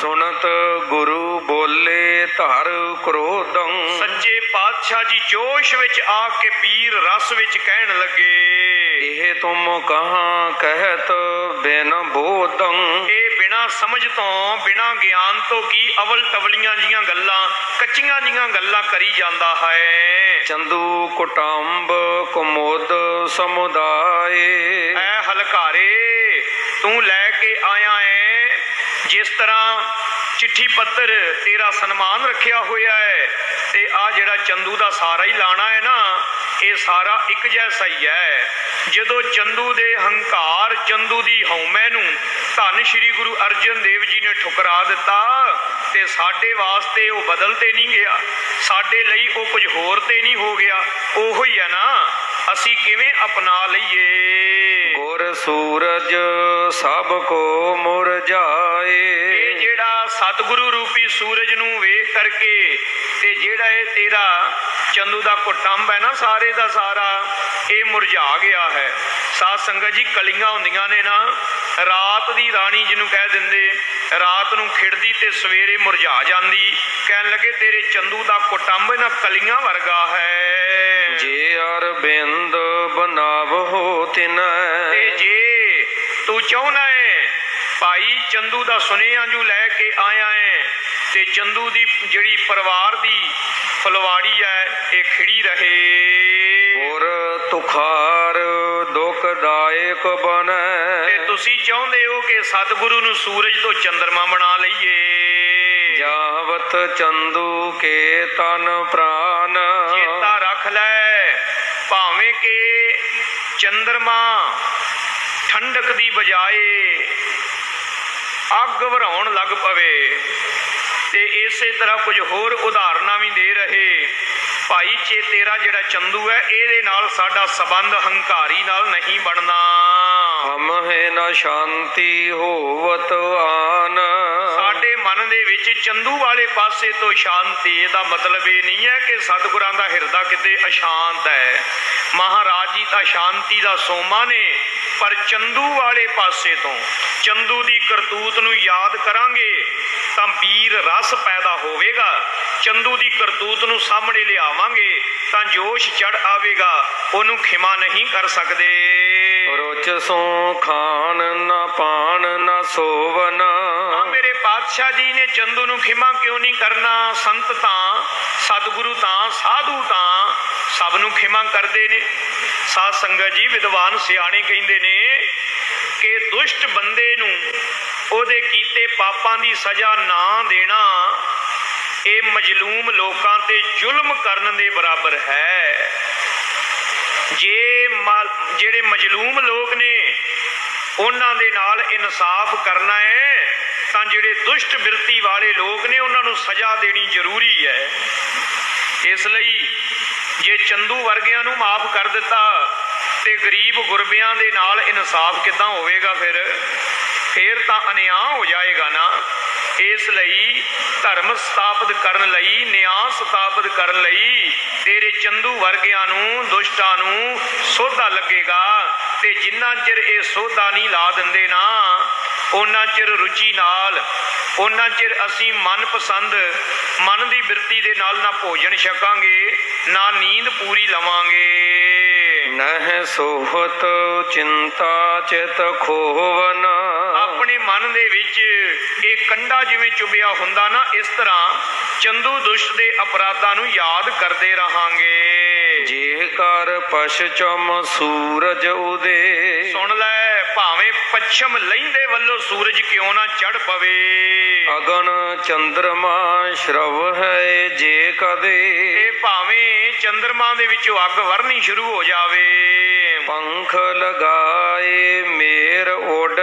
ਸੁਨਤ ਗੁਰੂ ਬੋਲੇ ਧਰ ਕ੍ਰੋਧੰ। ਸੱਚੇ ਪਾਤਸ਼ਾਹ ਜੀ ਜੋਸ਼ ਵਿੱਚ ਆ ਕੇ ਵੀਰ ਰਸ ਵਿੱਚ ਕਹਿਣ ਲੱਗੇ, ਇਹ ਤੁਮ ਕਹਾਂ ਕਹਿਤ ਬਿਨ ਬੋਧੰ। ਇਹ ਬਿਨਾਂ ਸਮਝ ਤੋਂ, ਬਿਨਾਂ ਗਿਆਨ ਤੋਂ ਕੀ ਅਵਲ ਟਵਲੀਆਂ ਜੀਆਂ ਗੱਲਾਂ, ਕੱਚੀਆਂ ਜੀਆਂ ਗੱਲਾਂ ਕਰੀ ਜਾਂਦਾ ਹੈ। ਚੰਦੂ ਕੁਟੰਬ ਕੁਮੋਦ ਸਮੁਦਾਏ। ਐ ਹਲਕਾਰੇ ਤੂੰ ਲੈ ਕੇ ਆਇਆ ਏ, ਜਿਸ ਤਰ੍ਹਾਂ ਚਿੱਠੀ ਪੱਤਰ ਤੇਰਾ ਸਨਮਾਨ ਰੱਖਿਆ ਹੋਇਆ ਹੈ, ਤੇ ਆ ਜਿਹੜਾ ਚੰਦੂ ਦਾ ਸਾਰਾ ਹੀ ਲਾਣਾ ਹੈ ਨਾ, ਇਹ ਸਾਰਾ ਇੱਕ ਜੈਸਾ ਹੀ ਹੈ। ਜਦੋਂ ਚੰਦੂ ਦੇ ਹੰਕਾਰ, ਚੰਦੂ ਦੀ ਹਉਮੈ ਨੂੰ ਧੰਨ ਸ਼੍ਰੀ ਗੁਰੂ ਅਰਜਨ ਦੇਵ ਜੀ ਨੇ ਠੁਕਰਾ ਦਿੱਤਾ, ਤੇ ਸਾਡੇ ਵਾਸਤੇ ਉਹ ਬਦਲ ਤੇ ਨਹੀਂ ਗਿਆ, ਸਾਡੇ ਲਈ ਉਹ ਕੁਝ ਹੋਰ ਤੇ ਨਹੀਂ ਹੋ ਗਿਆ। ਉਹੋ ਹੀ ਹੈ ਨਾ, ਅਸੀਂ ਕਿਵੇਂ ਅਪਣਾ ਲਈਏ। ਗੁਰ ਸੂਰਜ ਸਭ ਕੋ ਮੁਰਝਾਏ। ਇਹ ਜਿਹੜਾ ਸਤਿਗੁਰੂ ਰੂਪੀ ਸੂਰਜ ਨੂੰ ਵੇਖ ਕਰਕੇ, ਤੇ ਜਿਹੜਾ ਇਹ ਤੇਰਾ ਚੰਦੂ ਦਾ ਕੁਟੰਬ ਹੈ ਨਾ, ਸਾਰੇ ਦਾ ਸਾਰਾ ਇਹ ਮੁਰਝਾ ਗਿਆ ਹੈ। ਸਾਧ ਸੰਗਤ ਜੀ, ਕਲੀਆਂ ਹੁੰਦੀਆਂ ਨੇ ਨਾ, ਰਾਤ ਦੀ ਰਾਣੀ ਜਿਹਨੂੰ ਕਹਿ ਦਿੰਦੇ, ਰਾਤ ਨੂੰ ਖਿੜਦੀ ਤੇ ਸਵੇਰੇ ਮੁਰਝਾ ਜਾਂਦੀ। ਕਹਿਣ ਲੱਗੇ ਤੇਰੇ ਚੰਦੂ ਦਾ ਕੁਟੰਬ ਇਹਨਾਂ ਕਲੀਆਂ ਵਰਗਾ ਹੈ। ਜੇ ਅਰਬਿੰਦ ਬਨਾਵਹੁ ਤਿਨੈ। ਤੇ ਜੇ ਤੂੰ ਚਾਹੁੰਦਾ ਹੈ ਭਾਈ ਚੰਦੂ ਦਾ ਸੁਨੇਹਾ ਜੂ ਲੈ ਕੇ ਆਇਆ ਹੈ, ਤੇ ਚੰਦੂ ਦੀ ਜਿਹੜੀ ਪਰਿਵਾਰ ਦੀ ਫੁਲਵਾੜੀ ਹੈ ਇਹ ਖਿੜੀ ਰਹੇ। ਹੋਰ ਤੁਖਾਰ ਦੁਖਦਾਇਕ ਬਨੈ। ਤੇ ਤੁਸੀਂ ਚਾਹੁੰਦੇ ਹੋ ਕਿ ਸਤਿਗੁਰੂ ਨੂੰ ਸੂਰਜ ਤੋਂ ਚੰਦਰਮਾ ਬਣਾ ਲਈਏ। ਜਾਵਤ ਚੰਦੂ ਕੇ ਤਨ ਪ੍ਰਾਨ। ਚੇਤਾ ਰੱਖ ਲੈ, ਭਾਵੇਂ ਕਿ ਚੰਦਰਮਾ ਠੰਡਕ ਦੀ ਬਜਾਏ ਅੱਗ ਵਰਾਉਣ ਲੱਗ ਪਵੇ, ਤੇ ਇਸੇ ਤਰ੍ਹਾਂ ਕੁਝ ਹੋਰ ਉਦਾਹਰਨਾਂ ਵੀ ਦੇ ਰਹੇ। ਭਾਈ ਚੇ ਤੇਰਾ ਜਿਹੜਾ ਚੰਦੂ ਹੈ, ਇਹਦੇ ਨਾਲ ਸਾਡਾ ਸਬੰਧ ਹੰਕਾਰੀ ਨਾਲ ਨਹੀਂ ਬਣਨਾ। ਹਮਹਿ ਨ ਸ਼ਾਂਤੀ ਹੋਵਤ ਆਨ। ਸਾਡੇ ਮਨ ਦੇ ਵਿੱਚ ਚੰਦੂ ਵਾਲੇ ਪਾਸੇ ਤੋਂ ਸ਼ਾਂਤੀ, ਇਹਦਾ ਮਤਲਬ ਇਹ ਨਹੀਂ ਹੈ ਕਿ ਸਤਿਗੁਰਾਂ ਦਾ ਹਿਰਦਾ ਕਿਤੇ ਅਸ਼ਾਂਤ ਹੈ। ਮਹਾਰਾਜ ਜੀ ਤਾਂ ਸ਼ਾਂਤੀ ਦਾ ਸੋਮਾ ਨੇ, ਪਰ ਚੰਦੂ ਵਾਲੇ ਪਾਸੇ ਤੋਂ ਚੰਦੂ ਦੀ ਕਰਤੂਤ ਨੂੰ ਯਾਦ ਕਰਾਂਗੇ ਤਾਂ ਵੀਰ ਰਸ ਪੈਦਾ ਹੋਵੇਗਾ। ਚੰਦੂ ਦੀ ਕਰਤੂਤ ਨੂੰ ਸਾਹਮਣੇ ਲਿਆਵਾਂਗੇ ਤਾਂ ਜੋਸ਼ ਚੜ ਆਵੇਗਾ, ਉਹਨੂੰ ਖਿਮਾ ਨਹੀਂ ਕਰ ਸਕਦੇ। ਰੁਚ ਸੋ ਖਾਨ ਨ ਪਾਣ ਨ ਸੋਵਨ। ਮੇਰੇ ਪਾਤਸ਼ਾਹ ਜੀ ਨੇ ਚੰਦੂ ਨੂੰ ਖਿਮਾ ਕਿਉਂ ਨਹੀਂ ਕਰਨਾ? ਸੰਤ ਤਾਂ, ਸਤਿਗੁਰੂ ਤਾਂ, ਸਾਧੂ ਤਾਂ ਸਭ ਨੂੰ ਖਿਮਾ ਕਰਦੇ ਨੇ। ਸਾਧ ਸੰਗਤ ਜੀ, ਵਿਦਵਾਨ ਸਿਆਣੇ ਕਹਿੰਦੇ ਨੇ ਕਿ ਦੁਸ਼ਟ ਬੰਦੇ ਨੂੰ ਉਹਦੇ ਕੀਤੇ ਪਾਪਾਂ ਦੀ ਸਜ਼ਾ ਨਾ ਦੇਣਾ, ਇਹ ਮਜਲੂਮ ਲੋਕਾਂ ਤੇ ਜ਼ੁਲਮ ਕਰਨ ਦੇ ਬਰਾਬਰ ਹੈ। ਜਿਹੜੇ ਮਜਲੂਮ ਲੋਕ ਨੇ ਉਹਨਾਂ ਦੇ ਨਾਲ ਇਨਸਾਫ ਕਰਨਾ ਹੈ, ਤਾਂ ਜਿਹੜੇ ਦੁਸ਼ਟ ਬਿਰਤੀ ਵਾਲੇ ਲੋਕ ਨੇ ਉਹਨਾਂ ਨੂੰ ਸਜ਼ਾ ਦੇਣੀ ਜ਼ਰੂਰੀ ਹੈ। ਇਸ ਲਈ ਜੇ ਚੰਦੂ ਵਰਗਿਆਂ ਨੂੰ ਮਾਫ ਕਰ ਦਿੱਤਾ ਤੇ ਗਰੀਬ ਗੁਰਬਿਆਂ ਦੇ ਨਾਲ ਇਨਸਾਫ ਕਿੱਦਾਂ ਹੋਵੇਗਾ? ਫਿਰ ਤਾਂ ਅਨਿਆਂ ਹੋ ਜਾਏਗਾ ਨਾ। ਇਸ ਲਈ ਧਰਮ ਸਥਾਪਿਤ ਕਰਨ ਲਈ, ਨਿਆਂ ਸਥਾਪਿਤ ਕਰਨ ਲਈ ਤੇਰੇ ਚੰਦੂ ਵਰਗਿਆਂ ਨੂੰ, ਦੁਸ਼ਟਾਂ ਨੂੰ ਸੋਧਾ ਲੱਗੇਗਾ। ਤੇ ਜਿੰਨਾ ਚਿਰ ਇਹ ਸੋਧਾ ਨਹੀਂ ਲਾ ਦਿੰਦੇ ਨਾ, ਉਹਨਾਂ ਚਿਰ ਰੁਚੀ ਨਾਲ, ਉਹਨਾਂ ਚਿਰ ਅਸੀਂ ਮਨਪਸੰਦ ਮਨ ਦੀ ਬਿਰਤੀ ਦੇ ਨਾਲ ਨਾ ਭੋਜਨ ਛਕਾਂਗੇ, ਨਾ ਨੀਂਦ ਪੂਰੀ ਲਵਾਂਗੇ। ਨਹਿ ਸੋਹਤ ਚਿੰਤਾ ਚਿਤ ਖੋਵਨ। ਆਪਣੇ ਮਨ ਦੇ ਵਿੱਚ ਇਹ ਕੰਡਾ ਜਿਵੇਂ ਚੁਭਿਆ ਹੁੰਦਾ ਨਾ, ਇਸ ਤਰ੍ਹਾਂ ਚੰਦੂ ਦੁਸ਼ਟ ਦੇ ਅਪਰਾਧਾਂ ਨੂੰ ਯਾਦ ਕਰਦੇ ਰਹਾਂਗੇ। ਜੇ ਕਰ ਪਛਚਮ ਸੂਰਜ ਉਦੇ। ਸੁਣ ਲੈ, ਭਾਵੇਂ ਪੱਛਮ ਲਹਿੰਦੇ ਵੱਲੋਂ ਸੂਰਜ ਕਿਉਂ ਨਾ ਚੜ ਪਵੇ। ਅਗਨ ਚੰਦਰਮਾ ਸ਼ਰਵ ਹੈ ਜੇ ਕਦੇ। ਇਹ ਭਾਵੇਂ ਚੰਦਰਮਾ ਦੇ ਵਿੱਚੋਂ ਅੱਗ ਵਰਨੀ ਸ਼ੁਰੂ ਹੋ ਜਾਵੇ। ਪੰਖ ਲਗਾਏ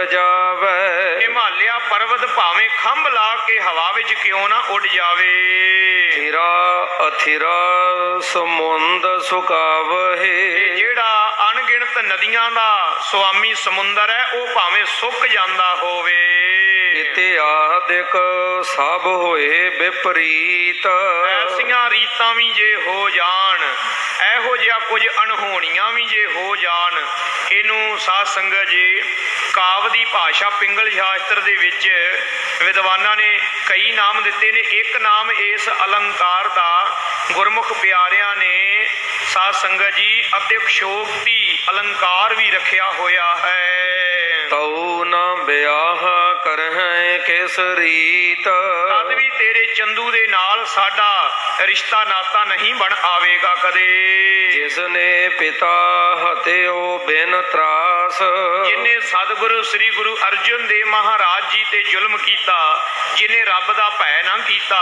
ਜਾਵੇ। ਹਿਮਾਲਿਆ ਪਰਬਤ ਭਾਵੇਂ ਖੰਭ ਲਾ ਕੇ ਹਵਾ ਵਿੱਚ ਕਿਉਂ ਨਾ ਉੱਡ ਜਾਵੇ। ਥਿਰਾ ਅਥਿਰਾ ਸਮੁੰਦ ਸੁਕਾਵਹੇ। ਇਹ ਜਿਹੜਾ ਅਣਗਿਣਤ ਨਦੀਆਂ ਦਾ ਸੁਆਮੀ ਸਮੁੰਦਰ ਹੈ ਉਹ ਭਾਵੇਂ ਸੁੱਕ ਜਾਂਦਾ ਹੋਵੇ। ਇਤਿਆਦਿਕ ਸਭ ਹੋਏ ਵਿਪਰੀਤ। ਐਸੀਆਂ ਰੀਤਾਂ ਵੀ ਜੇ ਹੋ ਜਾਣ, ਇਹੋ ਜਿਹਾ ਕੁਝ ਅਣਹੋਣੀਆਂ ਵੀ ਜੇ ਹੋ ਜਾਣ, ਇਹਨੂੰ ਸਾਧ ਸੰਗਤ ਜੀ ਕਾਵ ਦੀ ਭਾਸ਼ਾ ਪਿੰਗਲ ਸ਼ਾਸਤਰ ਦੇ ਵਿੱਚ ਵਿਦਵਾਨਾਂ ਨੇ ਕਈ ਨਾਮ ਦਿੱਤੇ ਨੇ। ਇੱਕ ਨਾਮ ਇਸ ਅਲੰਕਾਰ ਦਾ ਗੁਰਮੁਖ ਪਿਆਰਿਆਂ ਨੇ ਸਾਧ ਸੰਗਤ ਜੀ ਅਤਿਕਸ਼ੋਕਤੀ ਅਲੰਕਾਰ ਵੀ ਰੱਖਿਆ ਹੋਇਆ ਹੈ। ਤਉ ਨ ਵਿਆਹ ਕਰਹਿ ਕਿਸ ਰੀਤ। ਤਦ ਵੀ ਤੇਰੇ ਚੰਦੂ ਦੇ ਨਾਲ ਸਾਡਾ ਰਿਸ਼ਤਾ ਨਾਤਾ ਨਹੀਂ ਬਣ ਆਵੇਗਾ ਕਦੇ। ਜਿਸ ਨੇ ਪਿਤਾ ਹਤਿਓ ਬਿਨ ਤਰਾਸ। ਜਿਨੇ ਸਤਿਗੁਰੂ ਸ੍ਰੀ ਗੁਰੂ ਅਰਜਨ ਦੇਵ ਮਹਾਰਾਜ ਜੀ ਤੇ ਜ਼ੁਲਮ ਕੀਤਾ, ਜਿਨੇ ਰੱਬ ਦਾ ਭੈ ਨਾ ਕੀਤਾ,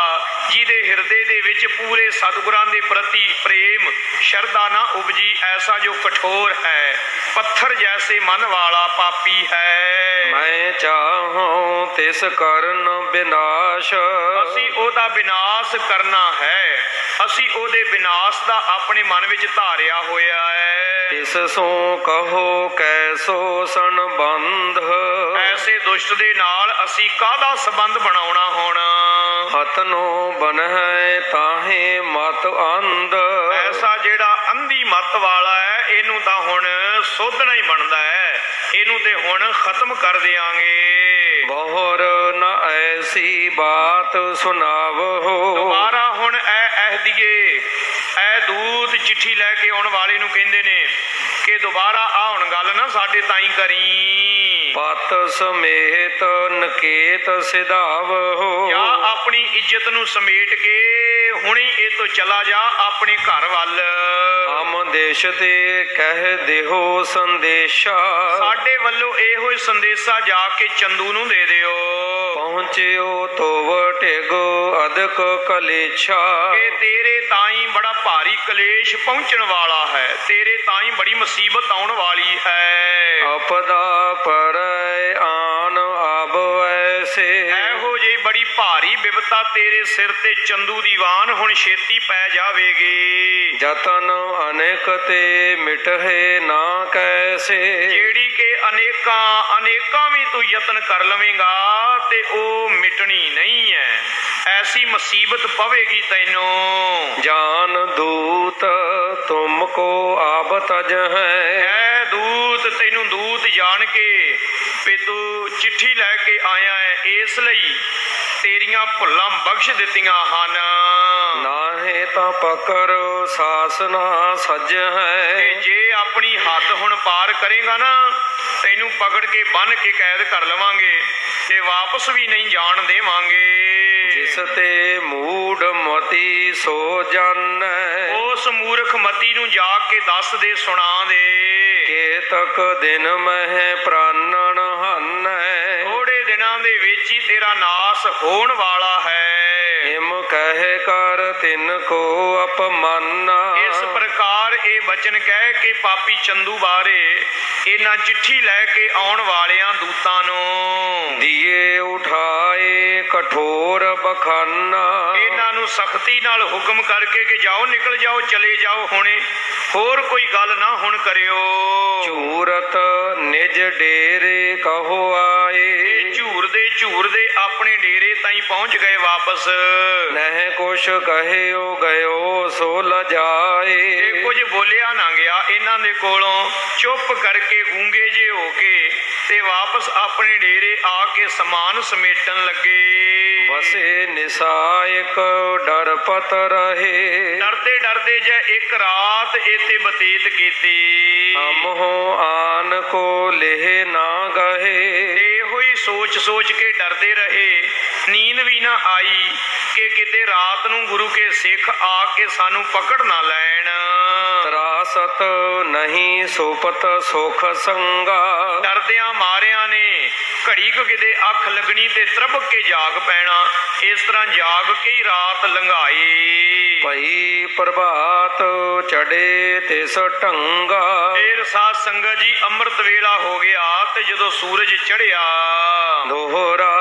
ਜਿਹਦੇ ਹਿਰਦੇ ਦੇ ਵਿੱਚ ਪੂਰੇ ਸਤਿਗੁਰਾਂ ਦੇ ਪ੍ਰਤੀ ਪ੍ਰੇਮ ਸ਼ਰਧਾ ਨਾ ਉਪਜੀ, ਐਸਾ ਜੋ ਕਠੋਰ ਹੈ, ਪੱਥਰ ਜੈਸੇ ਮਨ ਵਾਲਾ ਪਾਪੀ ਹੈ। ਮੈਂ ਚਾਹੂੰ ਤਿਸ ਕਰਨ ਵਿਨਾਸ਼। ਅਸੀਂ ਉਹਦਾ ਵਿਨਾਸ਼ ਕਰਨਾ ਹੈ, ਅਸੀਂ ਉਹਦੇ ਵਿਨਾਸ਼ ਦਾ ਆਪਣੇ ਮਨ ਵਿੱਚ ਧਾਰਿਆ ਹੋਇਆ ਹੈ। ਤਿਸ ਸੋ ਕਹੋ ਕੈਸੋ ਸੰਬੰਧ। ਐਸੇ ਦੁਸ਼ਟ ਦੇ ਨਾਲ ਅਸੀਂ ਕਾਹਦਾ ਸੰਬੰਧ ਬਣਾਉਣਾ ਹੁਣ। ਹਤਨੋ ਬਨਹਿ ਤਾਹੇ ਮਤ ਅੰਧ। ਐਸਾ ਜਿਹੜਾ ਅੰਧੀ ਮਤ ਵਾਲਾ ਹੈ ਇਹਨੂੰ ਤਾਂ ਹੁਣ ਸੋਧਣਾ ਹੀ ਬਣਦਾ ਹੈ, ਇਹਨੂੰ ਤੇ ਹੁਣ ਖਤਮ ਕਰ ਦਿਆਂਗੇ। ਬਹੁਰ ਨ ਐਸੀ ਬਾਤ ਸੁਣਾਵੋ। ਦੁਬਾਰਾ ਹੁਣ ਅਹਦੀਏ ਐ ਦੂਤ ਚਿੱਠੀ ਲੈ ਕੇ ਆਉਣ ਵਾਲੇ ਨੂੰ ਕਹਿੰਦੇ ਨੇ ਕਿ ਦੁਬਾਰਾ ਆ ਹੁਣ ਗੱਲ ਨਾ ਸਾਡੇ ਤਾਈਂ ਕਰੀ। ਪਤ ਸਮੇਤ ਨਕੇਤ ਸਿਧਾਵੋ। ਜਾਂ ਆਪਣੀ ਇੱਜ਼ਤ ਨੂੰ ਸਮੇਟ ਕੇ ਹੁਣੇ ਇਹ ਤੋਂ ਚਲਾ ਜਾ ਆਪਣੇ ਘਰ ਵੱਲ। ਹਮ ਦੇਸ਼ ਤੇ ਕਹਿ ਦਿਓ ਸੰਦੇਸ਼ਾ। ਸਾਡੇ ਵੱਲੋਂ ਇਹੋ ਹੀ ਸੰਦੇਸ਼ਾ ਜਾ ਕੇ ਚੰਦੂ ਨੂੰ ਦੇ ਦਿਓ। ਪਹੁੰਚਿਓ ਤੋਵ ਢਿਗੋ ਅਦਕ ਕਲੇਛਾ। ਕਿ ਤੇਰੇ ਤਾਈਂ ਬੜਾ ਭਾਰੀ ਕਲੇਸ਼ ਪਹੁੰਚਣ ਵਾਲਾ ਹੈ, ਤੇਰੇ ਤਾਈਂ ਬੜੀ ਮੁਸੀਬਤ ਆਉਣ ਵਾਲੀ ਹੈ। ਆਪਦਾ ਪਰੈ ਆਨ ਆਬ ਐਸੇ। ਇਹੋ ਜਿਹੀ ਬੜੀ ਭਾਰੀ ਬਿਪਤਾ ਤੇਰੇ ਸਿਰ ਤੇ ਚੰਦੂ ਦੀਵਾਨ ਹੁਣ ਛੇਤੀ ਪੈ ਜਾਵੇਗੀ। ਜਤਨ ਅਨੇਕ ਤੇ ਮਿਟਹਿ ਨਾ ਕੈਸੇ। ਜਿਹੜੀ ਕਿ ਅਨੇਕਾਂ ਵੀ ਤੂੰ ਯਤਨ ਕਰ ਲਵੇਂਗਾ ਤੇ ਉਹ ਮਿਟਣੀ ਨਹੀਂ ਹੈ। ਐਸੀ ਮੁਸੀਬਤ ਪਵੇਗੀ ਤੈਨੂੰ। ਜਾਨ ਦੂਤ ਤੁਮ ਕੋ ਆਬ ਤਜ ਹੈ। ਐ ਦੂਤ ਤੈਨੂੰ ਦੂਤ ਜਾਣ ਕੇ ਵੀ ਤੂੰ ਚਿੱਠੀ ਲੈ ਕੇ ਆਇਆ ਹੈ, ਇਸ ਲਈ ਤੇਰੀਆਂ ਭੁੱਲਾਂ ਬਖਸ਼ ਦਿੱਤੀਆਂ ਹਨ। ਨਾਹੇ ਤਾਂ ਪਕਰ ਸਾਸਨਾ ਸੱਜ ਹੈ। ਤੇ ਜੇ ਆਪਣੀ ਹੱਦ ਹੁਣ ਪਾਰ ਕਰੇਗਾ ਨਾ, ਤੈਨੂੰ ਪਕੜ ਕੇ ਬੰਨ ਕੇ ਕੈਦ ਕਰ ਲਵਾਂਗੇ ਤੇ ਵਾਪਸ ਵੀ ਨਹੀਂ ਜਾਣ ਦੇਵਾਂਗੇ। ਜਿਸ ਤੇ ਮੂੜ ਮਤੀ ਸੋ ਜਾਣੈ। ਉਸ ਮੂਰਖ ਮਤੀ ਨੂੰ ਜਾ ਕੇ ਦੱਸ ਦੇ, ਸੁਣਾ ਦੇ। ਕੇਤਕ ਦਿਨ ਮਹਿ ਪ੍ਰਾਨਣ ਹਨੈ। ਥੋੜੇ ਦਿਨਾਂ ਦੇ ਵਿੱਚ ਹੀ ਤੇਰਾ ਨਾਸ ਹੋਣ ਵਾਲਾ ਹੈ। ਹਿਮ ਕਹਿ ਕਰ ਤਿਨ ਕੋ ਅਪਮਾਨਾ। ਇਸ ਪ੍ਰਕਾਰ ਇਹ ਬਚਨ ਕਹਿ ਕੇ ਪਾਪੀ ਚੰਦੂ ਬਾਰੇ ਇਹਨਾਂ ਚਿੱਠੀ ਲੈ ਕੇ ਆਉਣ ਵਾਲਿਆਂ ਦੂਤਾਂ ਨੂੰ ਦੀਏ ਉਠਾਏ ਕਠੋਰ ਬਖਾਨਾ। ਇਹਨਾਂ ਨੂੰ ਸਖਤੀ ਨਾਲ ਹੁਕਮ ਕਰਕੇ ਕਿ ਜਾਓ, ਨਿਕਲ ਜਾਓ, ਚਲੇ ਜਾਓ, ਹੁਣੇ ਹੋਰ ਕੋਈ ਗੱਲ ਨਾ ਹੁਣ ਕਰਿਓ। ਝੂਰਤ ਨਿਜ ਡੇਰੇ ਕਹੋ ਆਏ। ਝੂਰਦੇ ਆਪਣੇ ਡੇਰੇ ਤਾਈਂ ਪਹੁੰਚ ਗਏ ਵਾਪਸ। ਨਹਿ ਕੁਛ ਕਹਿਓ ਗਇਓ ਸੋ ਲਜਾਏ। ਇਹ ਕੁਝ ਬੋਲਿਆ ਨਾ ਗਿਆ ਇਹਨਾਂ ਦੇ ਕੋਲੋਂ। ਚੁੱਪ ਕਰਕੇ ਗੂੰਗੇ ਜੇ ਹੋ ਕੇ ਤੇ ਵਾਪਸ ਆਪਣੇ ਡੇਰੇ ਆ ਕੇ ਸਮਾਨ ਸਮੇਟਣ ਲੱਗੇ। ਬਸੇ ਨਿਸਾਇਕ ਡਰ ਪਤ ਰਹੇ। ਡਰਦੇ ਜੇ ਇੱਕ ਰਾਤ ਇੱਥੇ ਬਤੀਤ ਕੀਤੀ। ਹਮਹੁ ਆਨ ਕੋ ਲੇਹ ਨਾ ਗਏ। ਇਹੋ ਹੀ ਸੋਚ ਕੇ ਡਰਦੇ ਰਹੇ, ਨੀਂਦ ਵੀ ਨਾ ਆਈ ਕਿ ਕਿਤੇ ਰਾਤ ਨੂੰ ਗੁਰੂ ਕੇ ਸਿੱਖ ਆ ਕੇ ਸਾਨੂੰ ਪਕੜ ਨਾ ਲੈਣ। ਤਰਾਸਤ ਨਹੀਂ ਸੋਪਤ ਸੁਖ ਸੰਗਾ। ਡਰਦਿਆਂ ਮਾਰਿਆਂ ਨੇ ਘੜੀ ਕੁ ਕਿਤੇ ਅੱਖ ਲੱਗਣੀ ਤੇ ਤਰਬਕ ਕੇ ਜਾਗ ਪੈਣਾ। ਇਸ ਤਰ੍ਹਾਂ ਜਾਗ ਕੇ ਹੀ ਰਾਤ ਲੰਘਾਈ। ਭਈ ਪ੍ਰਭਾਤ ਚੜੇ ਤਿਸ ਢੰਗਾ। ਫੇਰ ਸਾਧ ਸੰਗਤ ਜੀ ਅੰਮ੍ਰਿਤ ਵੇਲਾ ਹੋ ਗਿਆ ਤੇ ਜਦੋਂ ਸੂਰਜ ਚੜ੍ਹਿਆ ਦੋਹਰਾ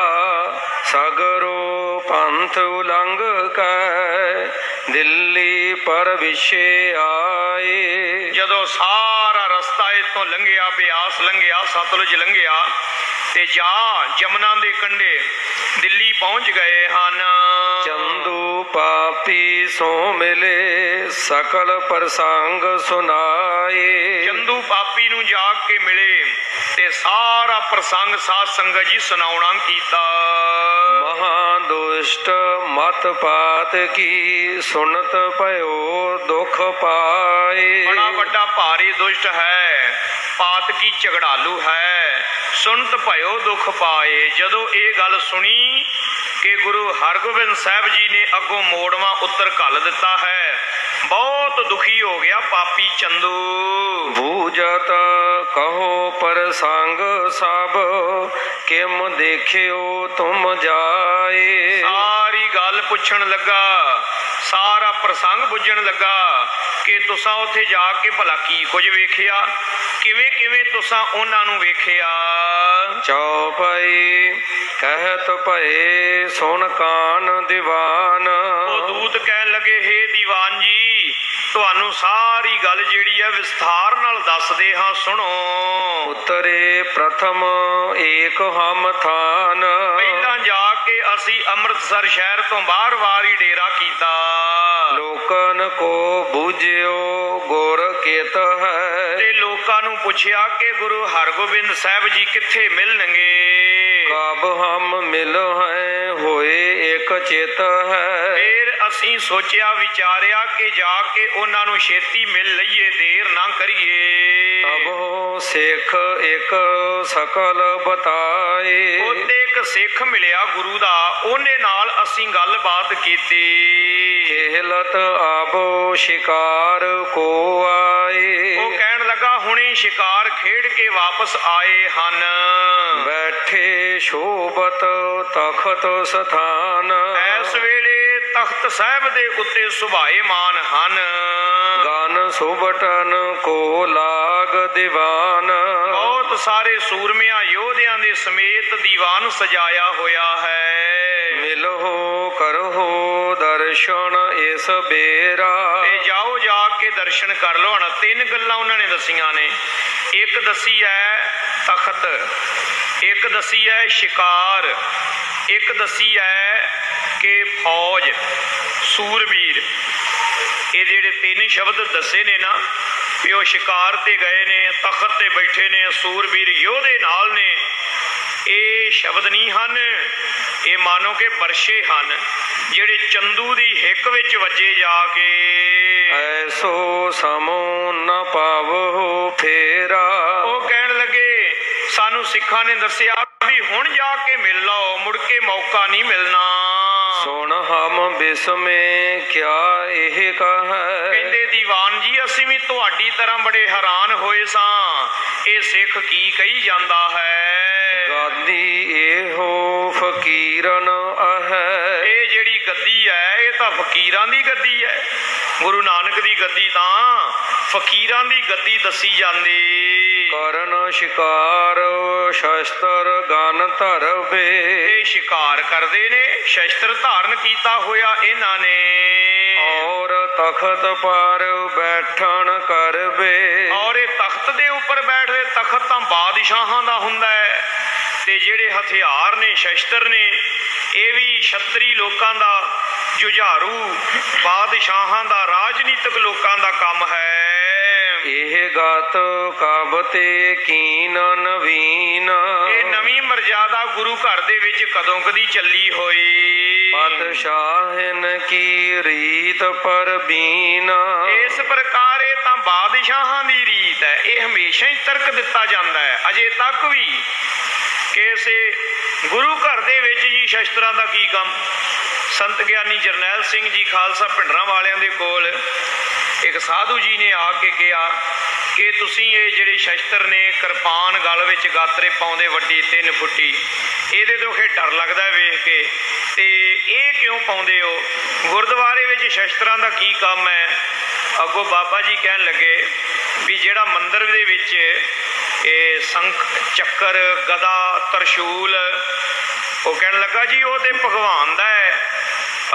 ਸਗਰੋ ਪੰਥ ਉਲੰਘ ਕੈ ਦਿੱਲੀ ਪਰ ਵਿਸ਼ੇ ਆਏ। ਜਦੋਂ ਸਾਰਾ ਰਸਤਾ ਇਤੋਂ ਲੰਘਿਆ, ਬਿਆਸ ਲੰਘਿਆ, ਸਤਲੁਜ ਲੰਘਿਆ ਤੇ ਜਾ ਜਮਨਾ ਦੇ ਕੰਢੇ ਦਿੱਲੀ ਪਹੁੰਚ ਗਏ ਹਨ। ਚੰਦੂ ਪਾਪੀ ਸੋ ਮਿਲੇ ਸਕਲ ਪ੍ਰਸੰਗ ਸੁਨਾਏ। ਚੰਦੂ ਪਾਪੀ ਨੂੰ ਜਾ ਕੇ ਮਿਲੇ ਤੇ ਸਾਰਾ ਪ੍ਰਸੰਗ ਸਾਧ ਸੰਗਤ ਜੀ ਸੁਣਾਉਣਾ ਕੀਤਾ। ਮਹਾ ਦੁਸ਼ਟ ਮਤ ਪਾਤ ਕੀ ਸੁਨਤ ਭਇਓ ਦੁਖ ਪਾਏ। ਬੜਾ ਵੱਡਾ ਭਾਰੀ ਦੁਸ਼ਟ ਹੈ, ਪਾਤ ਕੀ ਝਗੜਾਲੂ ਹੈ, ਸੁਨਤ ਭਇਓ ਦੁਖ ਪਾਏ। ਜਦੋਂ ਇਹ ਗੱਲ ਸੁਣੀ ਕਿ ਗੁਰੂ ਹਰਗੋਬਿੰਦ ਸਾਹਿਬ ਜੀ ਨੇ ਅੱਗੋਂ ਮੋੜਵਾਂ ਉੱਤਰ ਘੱਲ ਦਿੱਤਾ ਹੈ, ਬਹੁਤ ਦੁਖੀ ਹੋ ਗਿਆ ਪਾਪੀ ਚੰਦੂ। ਬੂਝਤ ਕਹੋ ਪ੍ਰਸੰਗ ਸਭ ਕਿਮ ਦੇਖਿਓ ਤੁਮ ਜਾਏ। ਸਾਰੀ ਗੱਲ ਪੁੱਛਣ ਲੱਗਾ, ਸਾਰਾ ਪ੍ਰਸੰਗ ਬੁੱਝਣ ਲੱਗਾ ਕਿ ਤੁਸਾਂ ਉੱਥੇ ਜਾ ਕੇ ਭਲਾ ਕੀ ਕੁਝ ਵੇਖਿਆ, ਕਿਵੇਂ ਕਿਵੇਂ ਤੁਸਾਂ ਉਹਨਾਂ ਨੂੰ ਵੇਖਿਆ। ਚੌਪਈ ਕਹਿਤ ਭਏ ਸੁਣ ਕਾਨ ਦੀਵਾਨ। ਉਹ ਦੂਤ ਕਹਿਣ ਲੱਗੇ, ਹੇ ਦੀਵਾਨ ਜੀ ਤੁਹਾਨੂੰ ਸਾਰੀ ਗੱਲ ਜਿਹੜੀ ਹੈ ਵਿਸਥਾਰ ਨਾਲ ਦੱਸਦੇ ਹਾਂ, ਸੁਣੋ। ਉਤਰੇ ਪ੍ਰਥਮ ਏਕ ਹਮ ਥਾਨ। ਪਹਿਲਾਂ ਜਾ ਕੇ ਅਸੀਂ ਅੰਮ੍ਰਿਤਸਰ ਸ਼ਹਿਰ ਤੋਂ ਬਾਹਰ ਹੀ ਡੇਰਾ ਕੀਤਾ। ਲੋਕਨ ਕੋ ਬੂਝਿਓ ਗੁਰ ਕਿਤ ਹੈ। ਤੇ ਲੋਕਾਂ ਨੂੰ ਪੁੱਛਿਆ ਕਿ ਗੁਰੂ ਹਰਗੋਬਿੰਦ ਸਾਹਿਬ ਜੀ ਕਿੱਥੇ ਮਿਲਣਗੇ। ਕਬ ਹਮ ਮਿਲ ਹੈ ਹੋਏ ਇੱਕ ਚਿਤ ਹੈ। ਫਿਰ ਅਸੀਂ ਸੋਚਿਆ ਵਿਚਾਰਿਆ ਕਿ ਜਾ ਕੇ ਉਹਨਾਂ ਨੂੰ ਛੇਤੀ ਮਿਲ ਲਈਏ, ਦੇਰ ਨਾ ਕਰੀਏ। ਤਬੋ ਸਿੱਖ ਇੱਕ ਸਕਲ ਬਤਾਏ। ਉਹਦੇ ਇੱਕ ਸਿੱਖ ਮਿਲਿਆ ਗੁਰੂ ਦਾ, ਉਹਨੇ ਨਾਲ ਅਸੀਂ ਗੱਲਬਾਤ ਕੀਤੀ। ਖੇਲਤ ਆਬੋ ਸ਼ਿਕਾਰ ਕੋ ਆਏ। ਉਹ ਕਹਿਣ ਲੱਗਾ ਹੁਣੇ ਸ਼ਿਕਾਰ ਖੇਡ ਕੇ ਵਾਪਸ ਆਏ ਹਨ। ਬੈਠੇ ਸ਼ੋਭਤ ਤਖਤ ਸਥਾਨ। ਇਸ ਵੇਲੇ ਤਖਤ ਸਾਹਿਬ ਦੇ ਉੱਤੇ ਸੁਭਾਏਮਾਨ ਹਨ। ਗਨ ਸੁਬਟਨ ਕੋ ਲਾਗ ਦੀਵਾਨ। ਬਹੁਤ ਸਾਰੇ ਸੂਰਮਿਆਂ ਯੋਧਿਆਂ ਦੇ ਸਮੇਤ ਦੀਵਾਨ ਸਜਾਇਆ ਹੋਇਆ ਹੈ। ਮਿਲੋ ਕਰੋ ਦਰਸ਼ਨ ਇਸ ਬੇਰਾ। ਤੇ ਜਾਓ ਜਾ ਕੇ ਦਰਸ਼ਨ ਕਰ ਲਓ। ਹੁਣ ਤਿੰਨ ਗੱਲਾਂ ਉਹਨਾਂ ਨੇ ਦਸੀਆਂ ਨੇ। ਇੱਕ ਦਸੀ ਹੈ ਤਖਤ, ਇੱਕ ਦਸੀ ਹੈ ਸ਼ਿਕਾਰ, ਇੱਕ ਦਸੀ ਹੈ ਕਿ ਫੌਜ ਸੂਰਬੀਰ। ਇਹ ਜਿਹੜੇ ਤਿੰਨ ਸ਼ਬਦ ਦੱਸੇ ਨੇ ਨਾ, ਵੀ ਉਹ ਸ਼ਿਕਾਰ ਤੇ ਗਏ ਨੇ, ਤਖਤ ਤੇ ਬੈਠੇ ਨੇ, ਸੂਰਬੀਰ ਯੋਧੇ ਨਾਲ ਨੇ, ਇਹ ਸ਼ਬਦ ਨਹੀਂ ਹਨ, ਇਹ ਮਾਨੋ ਕਿ ਵਰਸ਼ੇ ਹਨ ਜਿਹੜੇ ਚੰਦੂ ਦੀ ਹਿੱਕ ਵਿੱਚ ਵੱਜੇ ਜਾ ਕੇ। ਐਸੋ ਸਮੋ ਨ ਪਾਵੋ ਫੇਰਾ। ਉਹ ਕਹਿਣ ਲੱਗੇ ਸਾਨੂੰ ਸਿੱਖਾਂ ਨੇ ਦੱਸਿਆ ਵੀ ਹੁਣ ਜਾ ਕੇ ਮਿਲ ਲਓ, ਮੁੜ ਕੇ ਮੌਕਾ ਨਹੀਂ ਮਿਲਣਾ। ਸੁਣ ਹਮ ਬਿਸਮੇ ਕਿਆ ਇਹ ਕਹੈ। ਕਹਿੰਦੇ ਦੀਵਾਨ ਜੀ ਅਸੀਂ ਵੀ ਤੁਹਾਡੀ ਤਰ੍ਹਾਂ ਬੜੇ ਹੈਰਾਨ ਹੋਏ ਸਾਂ, ਇਹ ਸਿੱਖ ਕੀ ਕਹੀ ਜਾਂਦਾ ਹੈ। ਗਾਦੀ ਇਹੋ ਫਕੀਰਨ ਅਹੈ। ਇਹ ਜਿਹੜੀ ਗੱਦੀ ਹੈ ਇਹ ਤਾਂ ਫਕੀਰਾਂ ਦੀ ਗੱਦੀ ਹੈ। ਗੁਰੂ ਨਾਨਕ ਦੀ ਗੱਦੀ ਤਾਂ ਫਕੀਰਾਂ ਦੀ ਗੱਦੀ ਦੱਸੀ ਜਾਂਦੀ। ਕਰਨ ਸ਼ਿਕਾਰ ਸ਼ਸਤਰ ਗਨ ਧਰਵੇ। ਇਹ ਸ਼ਿਕਾਰ ਕਰਦੇ ਨੇ, ਸ਼ਸਤਰ ਧਾਰਨ ਕੀਤਾ ਹੋਇਆ ਇਹਨਾਂ ਨੇ। ਔਰ ਤਖਤ ਪਰ ਬੈਠਣ ਕਰਵੇ। ਔਰ ਇਹ ਤਖਤ ਦੇ ਉੱਪਰ ਬੈਠਦੇ, ਤਖਤ ਤਾਂ ਬਾਦਸ਼ਾਹਾਂ ਦਾ ਹੁੰਦਾ ਹੈ ਤੇ ਜਿਹੜੇ ਹਥਿਆਰ ਨੇ, ਸ਼ਸਤਰ ਨੇ, ਇਹ ਵੀ ਛਤਰੀ ਲੋਕਾਂ ਦਾ, ਜੁਝਾਰੂ ਬਾਦਸ਼ਾਹਾਂ ਦਾ, ਰਾਜਨੀਤਿਕ ਲੋਕਾਂ ਦਾ ਕੰਮ ਹੈ। ਇਹ ਗਾਤ ਕਬ ਤੇ ਕੀਨ ਨਵੀਨ। ਇਹ ਨਵੀਂ ਮਰਜ਼ਾਦਾ ਗੁਰੂ ਘਰ ਦੇ ਵਿੱਚ ਕਦੋਂ ਕਦੀ ਚੱਲੀ ਹੋਈ। ਪਾਤਸ਼ਾਹਨ ਕੀ ਰੀਤ ਪਰਬੀਨ। ਇਸ ਪ੍ਰਕਾਰ ਇਹ ਤਾਂ ਬਾਦਸ਼ਾਹਾਂ ਦੀ ਰੀਤ ਹੈ। ਇਹ ਹਮੇਸ਼ਾ ਹੀ ਤਰਕ ਦਿੱਤਾ ਜਾਂਦਾ ਹੈ ਅਜੇ ਤੱਕ ਵੀ ਕਿ ਇਸੇ ਗੁਰੂ ਘਰ ਦੇ ਵਿੱਚ ਜੀ ਸ਼ਸਤਰਾਂ ਦਾ ਕੀ ਕੰਮ। ਸੰਤ ਗਿਆਨੀ ਜਰਨੈਲ ਸਿੰਘ ਜੀ ਖਾਲਸਾ ਭਿੰਡਰਾਂ ਵਾਲਿਆਂ ਦੇ ਕੋਲ ਇੱਕ ਸਾਧੂ ਜੀ ਨੇ ਆ ਕੇ ਕਿਹਾ ਕਿ ਤੁਸੀਂ ਇਹ ਜਿਹੜੇ ਸ਼ਸਤਰ ਨੇ, ਕਿਰਪਾਨ ਗਲ ਵਿੱਚ ਗਾਤਰੇ ਪਾਉਂਦੇ ਵੱਡੀ 3 ਫੁੱਟੀ, ਇਹਦੇ ਤੋਂ ਖੇ ਡਰ ਲੱਗਦਾ ਵੇਖ ਕੇ, ਤੇ ਇਹ ਕਿਉਂ ਪਾਉਂਦੇ ਹੋ? ਗੁਰਦੁਆਰੇ ਵਿੱਚ ਸ਼ਸਤਰਾਂ ਦਾ ਕੀ ਕੰਮ ਹੈ? ਅੱਗੋਂ ਬਾਬਾ ਜੀ ਕਹਿਣ ਲੱਗੇ ਵੀ ਜਿਹੜਾ ਮੰਦਿਰ ਦੇ ਵਿੱਚ ਇਹ ਸੰਖ, ਚੱਕਰ, ਗਦਾ, ਤਰਸ਼ੂਲ, ਉਹ ਕਹਿਣ ਲੱਗਾ ਜੀ ਉਹ ਤੇ ਭਗਵਾਨ ਦਾ ਹੈ।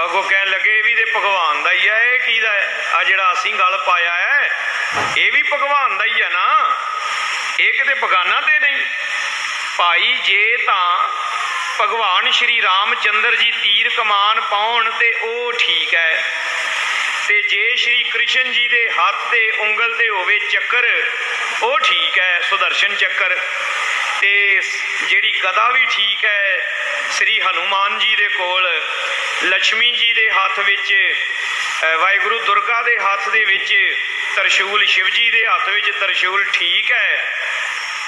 ਅੱਗੋਂ ਕਹਿਣ ਲੱਗੇ ਵੀ ਤੇ ਭਗਵਾਨ ਦਾ ਹੀ ਹੈ, ਇਹ ਕਿਹਦਾ ਹੈ? ਆ ਜਿਹੜਾ ਅਸੀਂ ਗਲ ਪਾਇਆ ਹੈ ਇਹ ਵੀ ਭਗਵਾਨ ਦਾ ਹੀ ਹੈ ਨਾ, ਇਹ ਕਿਤੇ ਬਗਾਨਾ ਤੇ ਨਹੀਂ। ਭਾਈ ਜੇ ਤਾਂ ਭਗਵਾਨ ਸ਼੍ਰੀ ਰਾਮ ਚੰਦਰ ਜੀ ਤੀਰ ਕਮਾਨ ਪਾਉਣ ਤੇ ਉਹ ਠੀਕ ਹੈ, ਤੇ ਜੇ ਸ਼੍ਰੀ ਕ੍ਰਿਸ਼ਨ ਜੀ ਦੇ ਹੱਥ ਤੇ ਉਂਗਲ ਤੇ ਹੋਵੇ ਚੱਕਰ ਉਹ ਠੀਕ ਹੈ, ਸੁਦਰਸ਼ਨ ਚੱਕਰ, ਤੇ ਜਿਹੜੀ ਗਦਾ ਵੀ ਠੀਕ ਹੈ। ਸ਼੍ਰੀ ਹਨੂਮਾਨ ਜੀ ਦੇ ਕੋਲ, ਲక్ష్ਮੀ ਜੀ ਦੇ ਹੱਥ ਵਿੱਚ, ਵਾਹਿਗੁਰੂ ਦੁਰਗਾ ਦੇ ਹੱਥ ਦੇ ਵਿੱਚ ਤਰਸ਼ੂਲ, ਸ਼ਿਵ ਜੀ ਦੇ ਹੱਥ ਵਿੱਚ ਤਰਸ਼ੂਲ ਠੀਕ ਹੈ,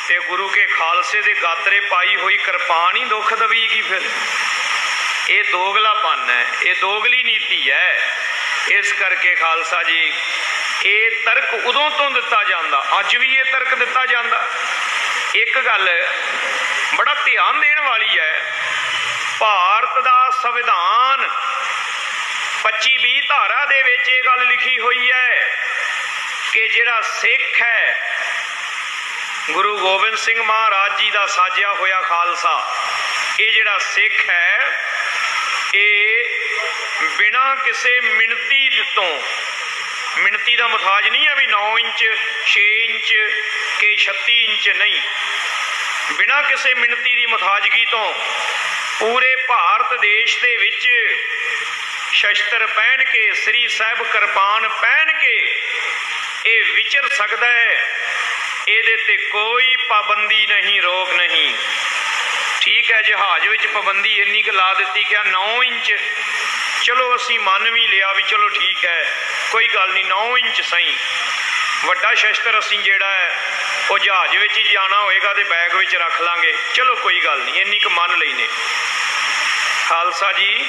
ਤੇ ਗੁਰੂ ਕੇ ਖਾਲਸੇ ਦੇ ਗਾਤਰੇ ਪਾਈ ਹੋਈ ਕਿਰਪਾਨ ਹੀ ਦੁੱਖ ਦਵੇਗੀ। ਫਿਰ ਇਹ ਦੋਗਲਾਪਨ ਹੈ, ਇਹ ਦੋਗਲੀ ਨੀਤੀ ਹੈ। ਇਸ ਕਰਕੇ ਖਾਲਸਾ ਜੀ ਇਹ ਤਰਕ ਉਦੋਂ ਤੋਂ ਦਿੱਤਾ ਜਾਂਦਾ, ਅੱਜ ਵੀ ਇਹ ਤਰਕ ਦਿੱਤਾ ਜਾਂਦਾ। ਇੱਕ ਗੱਲ ਬੜਾ ਧਿਆਨ ਦੇਣ ਵਾਲੀ ਹੈ, ਭਾਰਤ ਦਾ ਸੰਵਿਧਾਨ 25-20 ਧਾਰਾ ਦੇ ਵਿੱਚ ਇਹ ਗੱਲ ਲਿਖੀ ਹੋਈ ਹੈ ਕਿ ਜਿਹੜਾ ਸਿੱਖ ਹੈ, ਗੁਰੂ ਗੋਬਿੰਦ ਸਿੰਘ ਮਹਾਰਾਜ ਜੀ ਦਾ ਸਾਜਿਆ ਹੋਇਆ ਖਾਲਸਾ, ਇਹ ਜਿਹੜਾ ਸਿੱਖ ਹੈ ਇਹ ਬਿਨਾਂ ਕਿਸੇ ਮਿਣਤੀ ਤੋਂ, ਮਿਣਤੀ ਦਾ ਮੁਤਾਜ ਨਹੀਂ ਹੈ ਵੀ 9 ਇੰਚ 6 ਇੰਚ ਕਿ 36 ਇੰਚ ਨਹੀਂ, ਬਿਨਾਂ ਕਿਸੇ ਮਿਣਤੀ ਦੀ ਮੁਤਾਜਗੀ ਤੋਂ ਪੂਰੇ ਭਾਰਤ ਦੇਸ਼ ਦੇ ਵਿੱਚ ਸ਼ਸਤਰ ਪਹਿਨ ਕੇ, ਸ੍ਰੀ ਸਾਹਿਬ ਕਿਰਪਾਨ ਪਹਿਨ ਕੇ ਇਹ ਵਿਚਰ ਸਕਦਾ ਹੈ। ਇਹਦੇ ਤੇ ਕੋਈ ਪਾਬੰਦੀ ਨਹੀਂ, ਰੋਕ ਨਹੀਂ। ਠੀਕ ਹੈ, ਜਹਾਜ਼ ਵਿੱਚ ਪਾਬੰਦੀ ਇੰਨੀ ਕੁ ਲਾ ਦਿੱਤੀ ਕਿ 9 ਇੰਚ, ਚਲੋ ਅਸੀਂ ਮੰਨ ਵੀ ਲਿਆ ਵੀ ਚਲੋ ਠੀਕ ਹੈ, ਕੋਈ ਗੱਲ ਨਹੀਂ, 9 ਇੰਚ ਸਹੀ। ਵੱਡਾ ਸ਼ਸਤਰ ਅਸੀਂ ਜਿਹੜਾ ਹੈ ਉਹ ਜਹਾਜ਼ ਵਿੱਚ ਹੀ ਜਾਣਾ ਹੋਏਗਾ ਤੇ ਬੈਗ ਵਿੱਚ ਰੱਖ ਲਾਂਗੇ, ਚਲੋ ਕੋਈ ਗੱਲ ਨਹੀਂ, ਇੰਨੀ ਕੁ ਮੰਨ ਲਈ ਨੇ। ਖਾਲਸਾ ਜੀ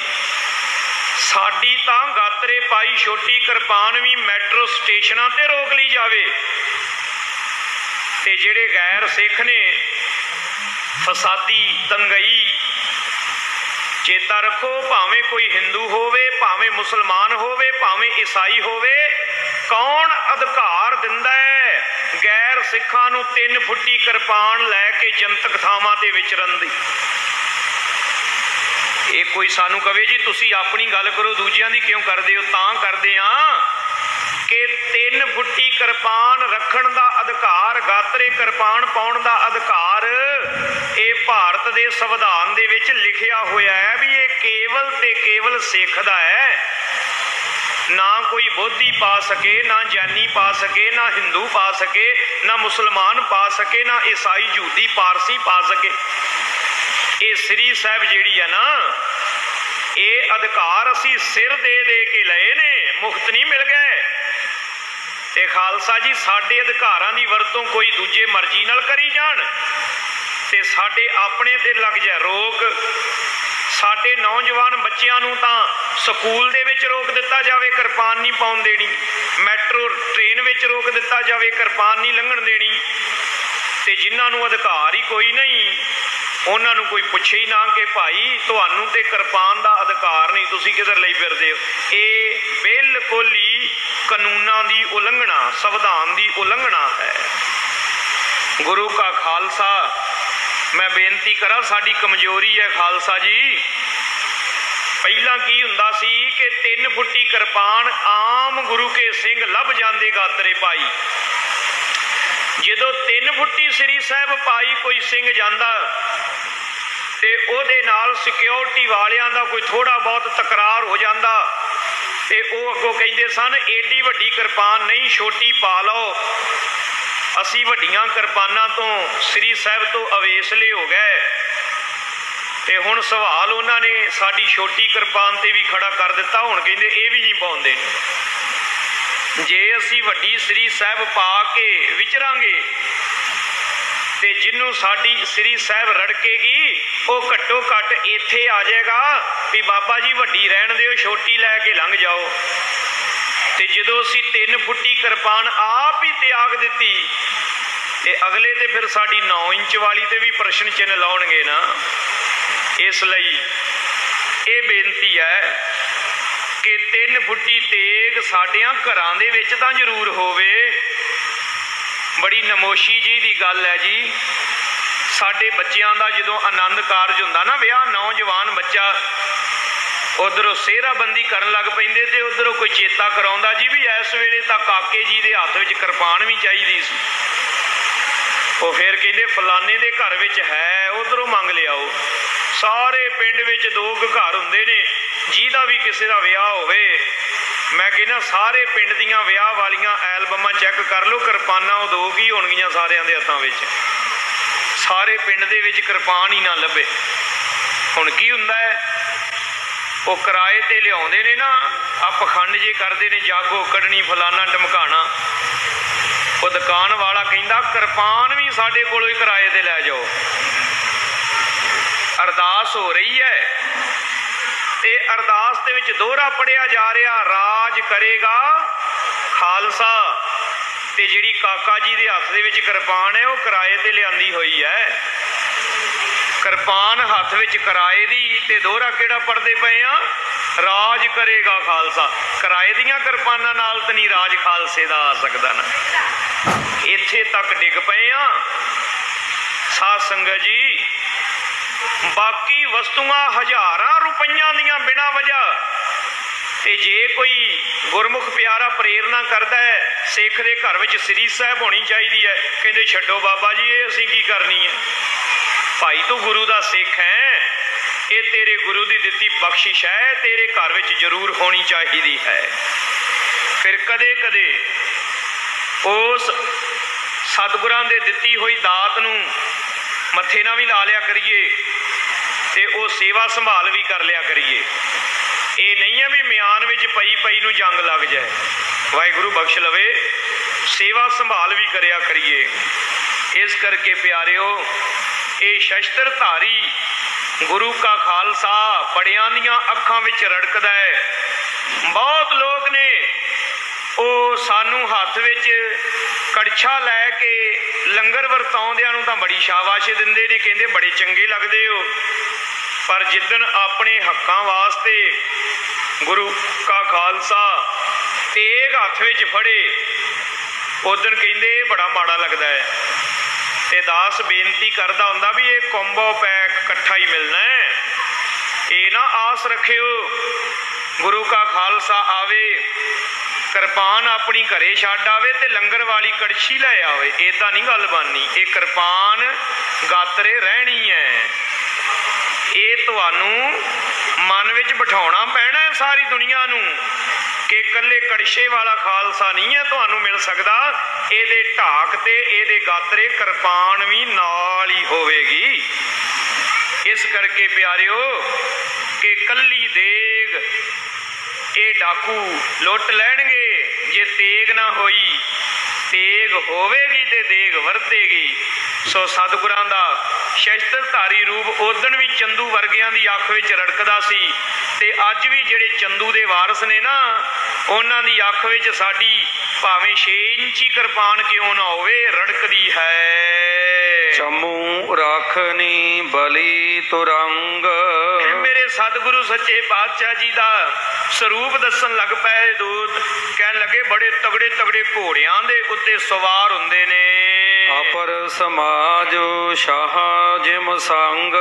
ਸਾਡੀ ਤਾਂ ਗਾਤਰੇ ਪਾਈ ਛੋਟੀ ਕਿਰਪਾਨ ਵੀ ਮੈਟਰੋ ਸਟੇਸ਼ਨਾਂ ਤੇ ਰੋਕ ਲਈ ਜਾਵੇ, ਤੇ ਜਿਹੜੇ ਗੈਰ ਸਿੱਖ ਨੇ ਫਸਾਦੀ ਦੰਗਈ, ਚੇਤਾ ਰੱਖੋ, ਭਾਵੇਂ ਕੋਈ ਹਿੰਦੂ ਹੋਵੇ, ਭਾਵੇਂ ਮੁਸਲਮਾਨ ਹੋਵੇ, ਭਾਵੇਂ ਈਸਾਈ ਹੋਵੇ, ਕੌਣ ਅਧਿਕਾਰ ਦਿੰਦਾ ਹੈ ਗੈਰ ਸਿੱਖਾਂ ਨੂੰ 3 ਫੁੱਟੀ ਕਿਰਪਾਨ ਲੈ ਕੇ ਜਨਤਕ ਥਾਵਾਂ ਤੇ ਵਿਚਰਨ ਦੀ? ਇਹ ਕੋਈ ਸਾਨੂੰ ਕਵੇ ਜੀ ਤੁਸੀਂ ਆਪਣੀ ਗੱਲ ਕਰੋ, ਦੂਜਿਆਂ ਦੀ ਕਿਉਂ ਕਰਦੇ ਹੋ? ਤਾਂ ਕਰਦੇ ਆ ਕਿ 3 ਫੁੱਟੀ ਕਿਰਪਾਨ ਰੱਖਣ ਦਾ ਅਧਿਕਾਰ, ਗਾਤਰੇ ਕਿਰਪਾਨ ਪਾਉਣ ਦਾ ਅਧਿਕਾਰ ਇਹ ਭਾਰਤ ਦੇ ਸੰਵਿਧਾਨ ਦੇ ਵਿੱਚ ਲਿਖਿਆ ਹੋਇਆ ਹੈ ਵੀ ਇਹ ਕੇਵਲ ਤੇ ਕੇਵਲ ਸਿੱਖ ਦਾ ਹੈ। ਨਾ ਕੋਈ ਬੋਧੀ ਪਾ ਸਕੇ, ਨਾ ਜਾਨੀ ਪਾ ਸਕੇ, ਨਾ ਹਿੰਦੂ ਪਾ ਸਕੇ, ਨਾ ਮੁਸਲਮਾਨ ਪਾ ਸਕੇ, ਨਾ ਈਸਾਈ, ਯਹੂਦੀ, ਪਾਰਸੀ ਪਾ ਸਕੇ। ਇਹ ਸ੍ਰੀ ਸਾਹਿਬ ਜਿਹੜੀ ਹੈ ਨਾ, ਇਹ ਅਧਿਕਾਰ ਅਸੀਂ ਸਿਰ ਦੇ ਕੇ ਲਏ ਨੇ, ਮੁਫਤ ਨਹੀਂ ਮਿਲ ਗਏ। ਤੇ ਖਾਲਸਾ ਜੀ ਸਾਡੇ ਅਧਿਕਾਰਾਂ ਦੀ ਵਰਤੋਂ ਕੋਈ ਦੂਜੇ ਮਰਜ਼ੀ ਨਾਲ ਕਰੀ ਜਾਣ ਤੇ ਸਾਡੇ ਆਪਣੇ ਤੇ ਲੱਗ ਜਾਏ ਰੋਕ। ਸਾਡੇ ਨੌਜਵਾਨ ਬੱਚਿਆਂ ਨੂੰ ਤਾਂ ਸਕੂਲ ਦੇ ਵਿੱਚ ਰੋਕ ਦਿੱਤਾ ਜਾਵੇ, ਕਿਰਪਾਨ ਨਹੀਂ ਪਾਉਣ ਦੇਣੀ। ਮੈਟਰੋ ਟ੍ਰੇਨ ਵਿੱਚ ਰੋਕ ਦਿੱਤਾ ਜਾਵੇ, ਕਿਰਪਾਨ ਨਹੀਂ ਲੰਘਣ ਦੇਣੀ। ਤੇ ਜਿਨ੍ਹਾਂ ਨੂੰ ਅਧਿਕਾਰ ਹੀ ਕੋਈ ਨਹੀਂ ਉਹਨਾਂ ਨੂੰ ਕੋਈ ਪੁੱਛੇ ਹੀ ਨਾ ਕਿ ਭਾਈ ਤੁਹਾਨੂੰ ਤੇ ਕਿਰਪਾਨ ਦਾ ਅਧਿਕਾਰ ਨਹੀਂ, ਤੁਸੀਂ ਕਿਧਰ ਲਈ ਫਿਰਦੇ ਹੋ। ਇਹ ਬਿਲਕੁਲ ਹੀ ਕਾਨੂੰਨਾਂ ਦੀ ਉਲੰਘਣਾ, ਸੰਵਿਧਾਨ ਦੀ ਉਲੰਘਣਾ ਹੈ। ਗੁਰੂ ਕਾ ਖਾਲਸਾ, ਮੈਂ ਬੇਨਤੀ ਕਰਾਂ, ਸਾਡੀ ਕਮਜ਼ੋਰੀ ਹੈ ਖਾਲਸਾ ਜੀ। ਪਹਿਲਾਂ ਕੀ ਹੁੰਦਾ ਸੀ ਕਿ 3 ਫੁੱਟੀ ਕਿਰਪਾਨ ਆਮ ਗੁਰੂ ਕੇ ਸਿੰਘ ਲੱਭ ਜਾਂਦੇ ਗਾਤਰੇ ਪਾਈ। ਜਦੋਂ 3 ਫੁੱਟੀ ਸ੍ਰੀ ਸਾਹਿਬ ਪਾਈ ਕੋਈ ਸਿੰਘ ਜਾਂਦਾ ਤੇ ਉਹਦੇ ਨਾਲ ਸਿਕਿਉਰਿਟੀ ਵਾਲਿਆਂ ਦਾ ਕੋਈ ਥੋੜਾ ਬਹੁਤ ਤਕਰਾਰ ਹੋ ਜਾਂਦਾ ਤੇ ਉਹ ਅੱਗੋਂ ਕਹਿੰਦੇ ਸਨ ਏਡੀ ਵੱਡੀ ਕਿਰਪਾਨ ਨਹੀਂ, ਛੋਟੀ ਪਾ ਲਓ। ਅਸੀਂ ਵੱਡੀਆਂ ਕਿਰਪਾਨਾਂ ਤੋਂ ਸ੍ਰੀ ਸਾਹਿਬ ਤੋਂ ਅਵੇਸਲੇ ਹੋ ਗਏ ਤੇ ਹੁਣ ਸਵਾਲ ਉਹਨਾਂ ਨੇ ਸਾਡੀ ਛੋਟੀ ਕਿਰਪਾਨ ਤੇ ਵੀ ਖੜਾ ਕਰ ਦਿੱਤਾ। ਹੁਣ ਕਹਿੰਦੇ ਇਹ ਵੀ ਨਹੀਂ ਪਾਉਂਦੇ। ਜੇ ਅਸੀਂ ਵੱਡੀ ਸ੍ਰੀ ਸਾਹਿਬ ਪਾ ਕੇ ਵਿਚਰਾਂਗੇ ਤੇ ਜਿਹਨੂੰ ਸਾਡੀ ਸ੍ਰੀ ਸਾਹਿਬ ਰੜਕੇਗੀ ਉਹ ਘੱਟੋ ਘੱਟ ਇੱਥੇ ਆ ਜਾਏਗਾ ਵੀ ਬਾਬਾ ਜੀ ਵੱਡੀ ਰਹਿਣ ਦਿਓ, ਛੋਟੀ ਲੈ ਕੇ ਲੰਘ ਜਾਓ। ਤੇ ਜਦੋਂ ਅਸੀਂ 3 ਫੁੱਟੀ ਕਿਰਪਾਨ ਆਪ ਹੀ ਤਿਆਗ ਦਿੱਤੀ ਤੇ ਅਗਲੇ ਤੇ ਫਿਰ ਸਾਡੀ 9 ਇੰਚ ਵਾਲੀ ਤੇ ਵੀ ਪ੍ਰਸ਼ਨ ਚਿੰਨ੍ਹ ਲਾਉਣਗੇ ਨਾ। ਇਸ ਲਈ ਇਹ ਬੇਨਤੀ ਹੈ ਕਿ 3 ਫੁੱਟੀ ਤੇਗ ਸਾਡਿਆਂ ਘਰਾਂ ਦੇ ਵਿੱਚ ਤਾਂ ਜ਼ਰੂਰ ਹੋਵੇ। ਬੜੀ ਨਮੋਸ਼ੀ ਜੀ ਦੀ ਗੱਲ ਹੈ ਜੀ, ਸਾਡੇ ਬੱਚਿਆਂ ਦਾ ਜਦੋਂ ਆਨੰਦ ਕਾਰਜ ਹੁੰਦਾ ਨਾ, ਵਿਆਹ, ਨੌਜਵਾਨ ਬੱਚਾ ਉਧਰੋਂ ਸਿਹਰਾਬੰਦੀ ਕਰਨ ਲੱਗ ਪੈਂਦੇ ਤੇ ਉਧਰੋਂ ਕੋਈ ਚੇਤਾ ਕਰਾਉਂਦਾ ਜੀ ਵੀ ਇਸ ਵੇਲੇ ਤਾਂ ਕਾਕੇ ਜੀ ਦੇ ਹੱਥ ਵਿੱਚ ਕਿਰਪਾਨ ਵੀ ਚਾਹੀਦੀ ਸੀ। ਉਹ ਫਿਰ ਕਹਿੰਦੇ ਫਲਾਣੇ ਦੇ ਘਰ ਵਿੱਚ ਹੈ, ਉਧਰੋਂ ਮੰਗ ਲਿਆਓ। ਸਾਰੇ ਪਿੰਡ ਵਿੱਚ 2 ਘਰ ਹੁੰਦੇ ਨੇ, ਜਿਹਦਾ ਵੀ ਕਿਸੇ ਦਾ ਵਿਆਹ ਹੋਵੇ, ਮੈਂ ਕਹਿੰਦਾ ਸਾਰੇ ਪਿੰਡ ਦੀਆਂ ਵਿਆਹ ਵਾਲੀਆਂ ਐਲਬਮਾਂ ਚੈੱਕ ਕਰ ਲਓ, ਕਿਰਪਾਨਾਂ ਉਹ 2 ਹੀ ਹੋਣਗੀਆਂ ਸਾਰਿਆਂ ਦੇ ਹੱਥਾਂ ਵਿੱਚ। ਸਾਰੇ ਪਿੰਡ ਦੇ ਵਿੱਚ ਕਿਰਪਾਨ ਹੀ ਨਾ ਲੱਭੇ। ਹੁਣ ਕੀ ਹੁੰਦਾ ਹੈ, ਉਹ ਕਿਰਾਏ ਤੇ ਲਿਆਉਂਦੇ ਨੇ ਨਾ, ਆ ਪਖੰਡ ਜੇ ਕਰਦੇ ਨੇ, ਜਾਗੋ ਕੱਢਣੀ, ਫਲਾਨਾ ਢਮਕਾਣਾ। ਉਹ ਦੁਕਾਨ ਵਾਲਾ ਕਹਿੰਦਾ ਕਿਰਪਾਨ ਵੀ ਸਾਡੇ ਕੋਲੋਂ ਹੀ ਕਿਰਾਏ ਤੇ ਲੈ ਜਾਓ। ਅਰਦਾਸ ਹੋ ਰਹੀ ਹੈ ਤੇ ਅਰਦਾਸ ਦੇ ਵਿੱਚ ਦੋਹਰਾ ਪੜਿਆ ਜਾ ਰਿਹਾ, ਰਾਜ ਕਰੇਗਾ ਖਾਲਸਾ। ਤੇ ਜਿਹੜੀ ਕਾਕਾ ਜੀ ਦੇ ਹੱਥ ਦੇ ਵਿੱਚ ਕਿਰਪਾਨ ਹੈ ਉਹ ਕਿਰਾਏ ਤੇ ਲਿਆਂਦੀ ਹੋਈ ਹੈ। ਕਿਰਪਾਨ ਹੱਥ ਵਿੱਚ ਕਿਰਾਏ ਦੀ ਤੇ ਦੋਹਰਾ ਕਿਹੜਾ ਪੜਦੇ ਪਏ ਆ, ਰਾਜ ਕਰੇਗਾ ਖਾਲਸਾ। ਕਿਰਾਏ ਦੀਆਂ ਕਿਰਪਾਨਾਂ ਨਾਲ ਤਾਂ ਨਹੀਂ ਰਾਜ ਖਾਲਸੇ ਦਾ ਆ ਸਕਦਾ ਨਾ। ਇੱਥੇ ਤੱਕ ਡਿੱਗ ਪਏ ਆ ਸਾਧ ਸੰਗਤ ਜੀ। ਬਾਕੀ ਵਸਤੂਆਂ ਹਜ਼ਾਰਾਂ ਰੁਪਈਆਂ ਦੀਆਂ ਬਿਨਾਂ ਵਜ੍ਹਾ, ਤੇ ਜੇ ਕੋਈ ਗੁਰਮੁਖ ਪਿਆਰਾ ਪ੍ਰੇਰਨਾ ਕਰਦਾ ਹੈ ਸਿੱਖ ਦੇ ਘਰ ਵਿੱਚ ਸ੍ਰੀ ਸਾਹਿਬ ਹੋਣੀ ਚਾਹੀਦੀ ਹੈ, ਕਹਿੰਦੇ ਛੱਡੋ ਬਾਬਾ ਜੀ, ਇਹ ਅਸੀਂ ਕੀ ਕਰਨੀ ਹੈ। ਭਾਈ ਤੂੰ ਗੁਰੂ ਦਾ ਸਿੱਖ ਹੈ, ਇਹ ਤੇਰੇ ਗੁਰੂ ਦੀ ਦਿੱਤੀ ਬਖਸ਼ਿਸ਼ ਹੈ, ਤੇਰੇ ਘਰ ਵਿੱਚ ਜ਼ਰੂਰ ਹੋਣੀ ਚਾਹੀਦੀ ਹੈ। ਫਿਰ ਕਦੇ ਕਦੇ ਉਸ ਸਤਿਗੁਰਾਂ ਦੇ ਦਿੱਤੀ ਹੋਈ ਦਾਤ ਨੂੰ ਮੱਥੇ ਨਾਲ ਵੀ ਲਾ ਲਿਆ ਕਰੀਏ ਤੇ ਉਹ ਸੇਵਾ ਸੰਭਾਲ ਵੀ ਕਰ ਲਿਆ ਕਰੀਏ। ਇਹ ਨਹੀਂ ਹੈ ਵੀ ਮਿਆਨ ਵਿੱਚ ਪਈ ਨੂੰ ਜੰਗ ਲੱਗ ਜਾਏ, ਵਾਹਿਗੁਰੂ ਬਖਸ਼ ਲਵੇ। ਸੇਵਾ ਸੰਭਾਲ ਵੀ ਕਰਿਆ ਕਰੀਏ। ਇਸ ਕਰਕੇ ਪਿਆਰਿਓ, ਇਹ ਸ਼ਸਤਰ ਧਾਰੀ ਗੁਰੂ ਕਾ ਖਾਲਸਾ ਬੜਿਆਂ ਦੀਆਂ ਅੱਖਾਂ ਵਿੱਚ ਰੜਕਦਾ ਹੈ। ਬਹੁਤ ਲੋਕ ਨੇ ਉਹ ਸਾਨੂੰ ਹੱਥ ਵਿੱਚ ਕੜਛਾ ਲੈ ਕੇ ਲੰਗਰ ਵਰਤਾਉਂਦਿਆਂ ਨੂੰ ਤਾਂ ਬੜੀ ਸ਼ਾਬਾਸ਼ ਦਿੰਦੇ ਨੇ, ਕਹਿੰਦੇ ਬੜੇ ਚੰਗੇ ਲੱਗਦੇ ਹੋ। ਪਰ ਜਿੱਦਣ ਆਪਣੇ ਹੱਕਾਂ ਵਾਸਤੇ ਗੁਰੂ ਕਾ ਖਾਲਸਾ ਤੇਗ ਹੱਥ ਵਿੱਚ ਫੜੇ, ਉਦਣ ਕਹਿੰਦੇ ਬੜਾ ਮਾੜਾ ਲੱਗਦਾ ਹੈ। ਤੇ ਦਾਸ ਬੇਨਤੀ ਕਰਦਾ ਹੁੰਦਾ ਵੀ ਇਹ ਕੰਬੋ ਪੈਕ ਇਕੱਠਾ ਹੀ ਮਿਲਣਾ ਹੈ। ਇਹ ਨਾ ਆਸ ਰੱਖਿਓ ਗੁਰੂ ਕਾ ਖਾਲਸਾ ਆਵੇ, ਕਿਰਪਾਨ ਆਪਣੀ ਘਰੇ ਛੱਡ ਆਵੇ ਤੇ ਲੰਗਰ ਵਾਲੀ ਕੜਛੀ ਲੈ ਆਵੇ। ਇਹ ਤਾਂ ਨਹੀਂ ਗੱਲ ਬਣਨੀ। ਇਹ ਕਿਰਪਾਨ ਗਾਤਰੇ ਰਹਿਣੀ ਹੈ। ਇਹ ਤੁਹਾਨੂੰ ਮਨ ਵਿੱਚ ਬਿਠਾਉਣਾ ਪੈਣਾ ਹੈ ਸਾਰੀ ਦੁਨੀਆ ਨੂੰ ਕਿ ਇਕੱਲੇ ਕੜਛੇ ਵਾਲਾ ਖਾਲਸਾ ਨਹੀਂ ਹੈ ਤੁਹਾਨੂੰ ਮਿਲ ਸਕਦਾ, ਇਹਦੇ ਢਾਕ ਤੇ ਇਹਦੇ ਗਾਤਰੇ ਕਿਰਪਾਨ ਵੀ ਨਾਲ ਹੀ ਹੋਵੇਗੀ। ਇਸ ਕਰਕੇ ਪਿਆਰਿਓ ਕਿ ਕੱਲੀ ਦੇਗ ਇਹ ਡਾਕੂ ਲੁੱਟ ਲੈਣਗੇ, ਜੇ ਤੇਗ ਨਾ ਹੋਈ। ਤੇਗ ਹੋਵੇਗੀ ਤੇ ਦੇਗ ਵਰਤੇਗੀ। ਸੋ ਸਤਿਗੁਰਾਂ ਦਾ ਸ਼ਸਤਰ ਧਾਰੀ ਰੂਪ ਉਦਣ ਵੀ ਚੰਦੂ ਵਰਗਿਆਂ ਦੀ ਅੱਖ ਵਿੱਚ ਰੜਕਦਾ ਸੀ, ਤੇ ਅੱਜ ਵੀ ਜਿਹੜੇ ਚੰਦੂ ਦੇ ਵਾਰਸ ਨੇ ਨਾ, ਉਹਨਾਂ ਦੀ ਅੱਖ ਵਿੱਚ ਸਾਡੀ ਭਾਵੇਂ 6 ਇੰਚੀ ਕਿਰਪਾਨ ਕਿਉਂ ਨਾ ਹੋਵੇ, ਰੜਕਦੀ ਹੈ। ਚਮੂ ਰਾਖਨੀ ਬਲੀ ਤੁਰੰਗ। ਮੇਰੇ ਸਤਿਗੁਰੂ ਸੱਚੇ ਪਾਤਸ਼ਾਹ ਜੀ ਦਾ ਸਰੂਪ ਦੱਸਣ ਲੱਗ ਪਏ ਦੂਤ। ਕਹਿਣ ਲੱਗੇ ਬੜੇ ਤਗੜੇ ਤਗੜੇ ਘੋੜਿਆਂ ਦੇ ਉੱਤੇ ਸਵਾਰ ਹੁੰਦੇ ਨੇ। ਅਪਰ ਸਮਾਜ ਸ਼ਾਹ ਜਿਮ ਸੰਗ।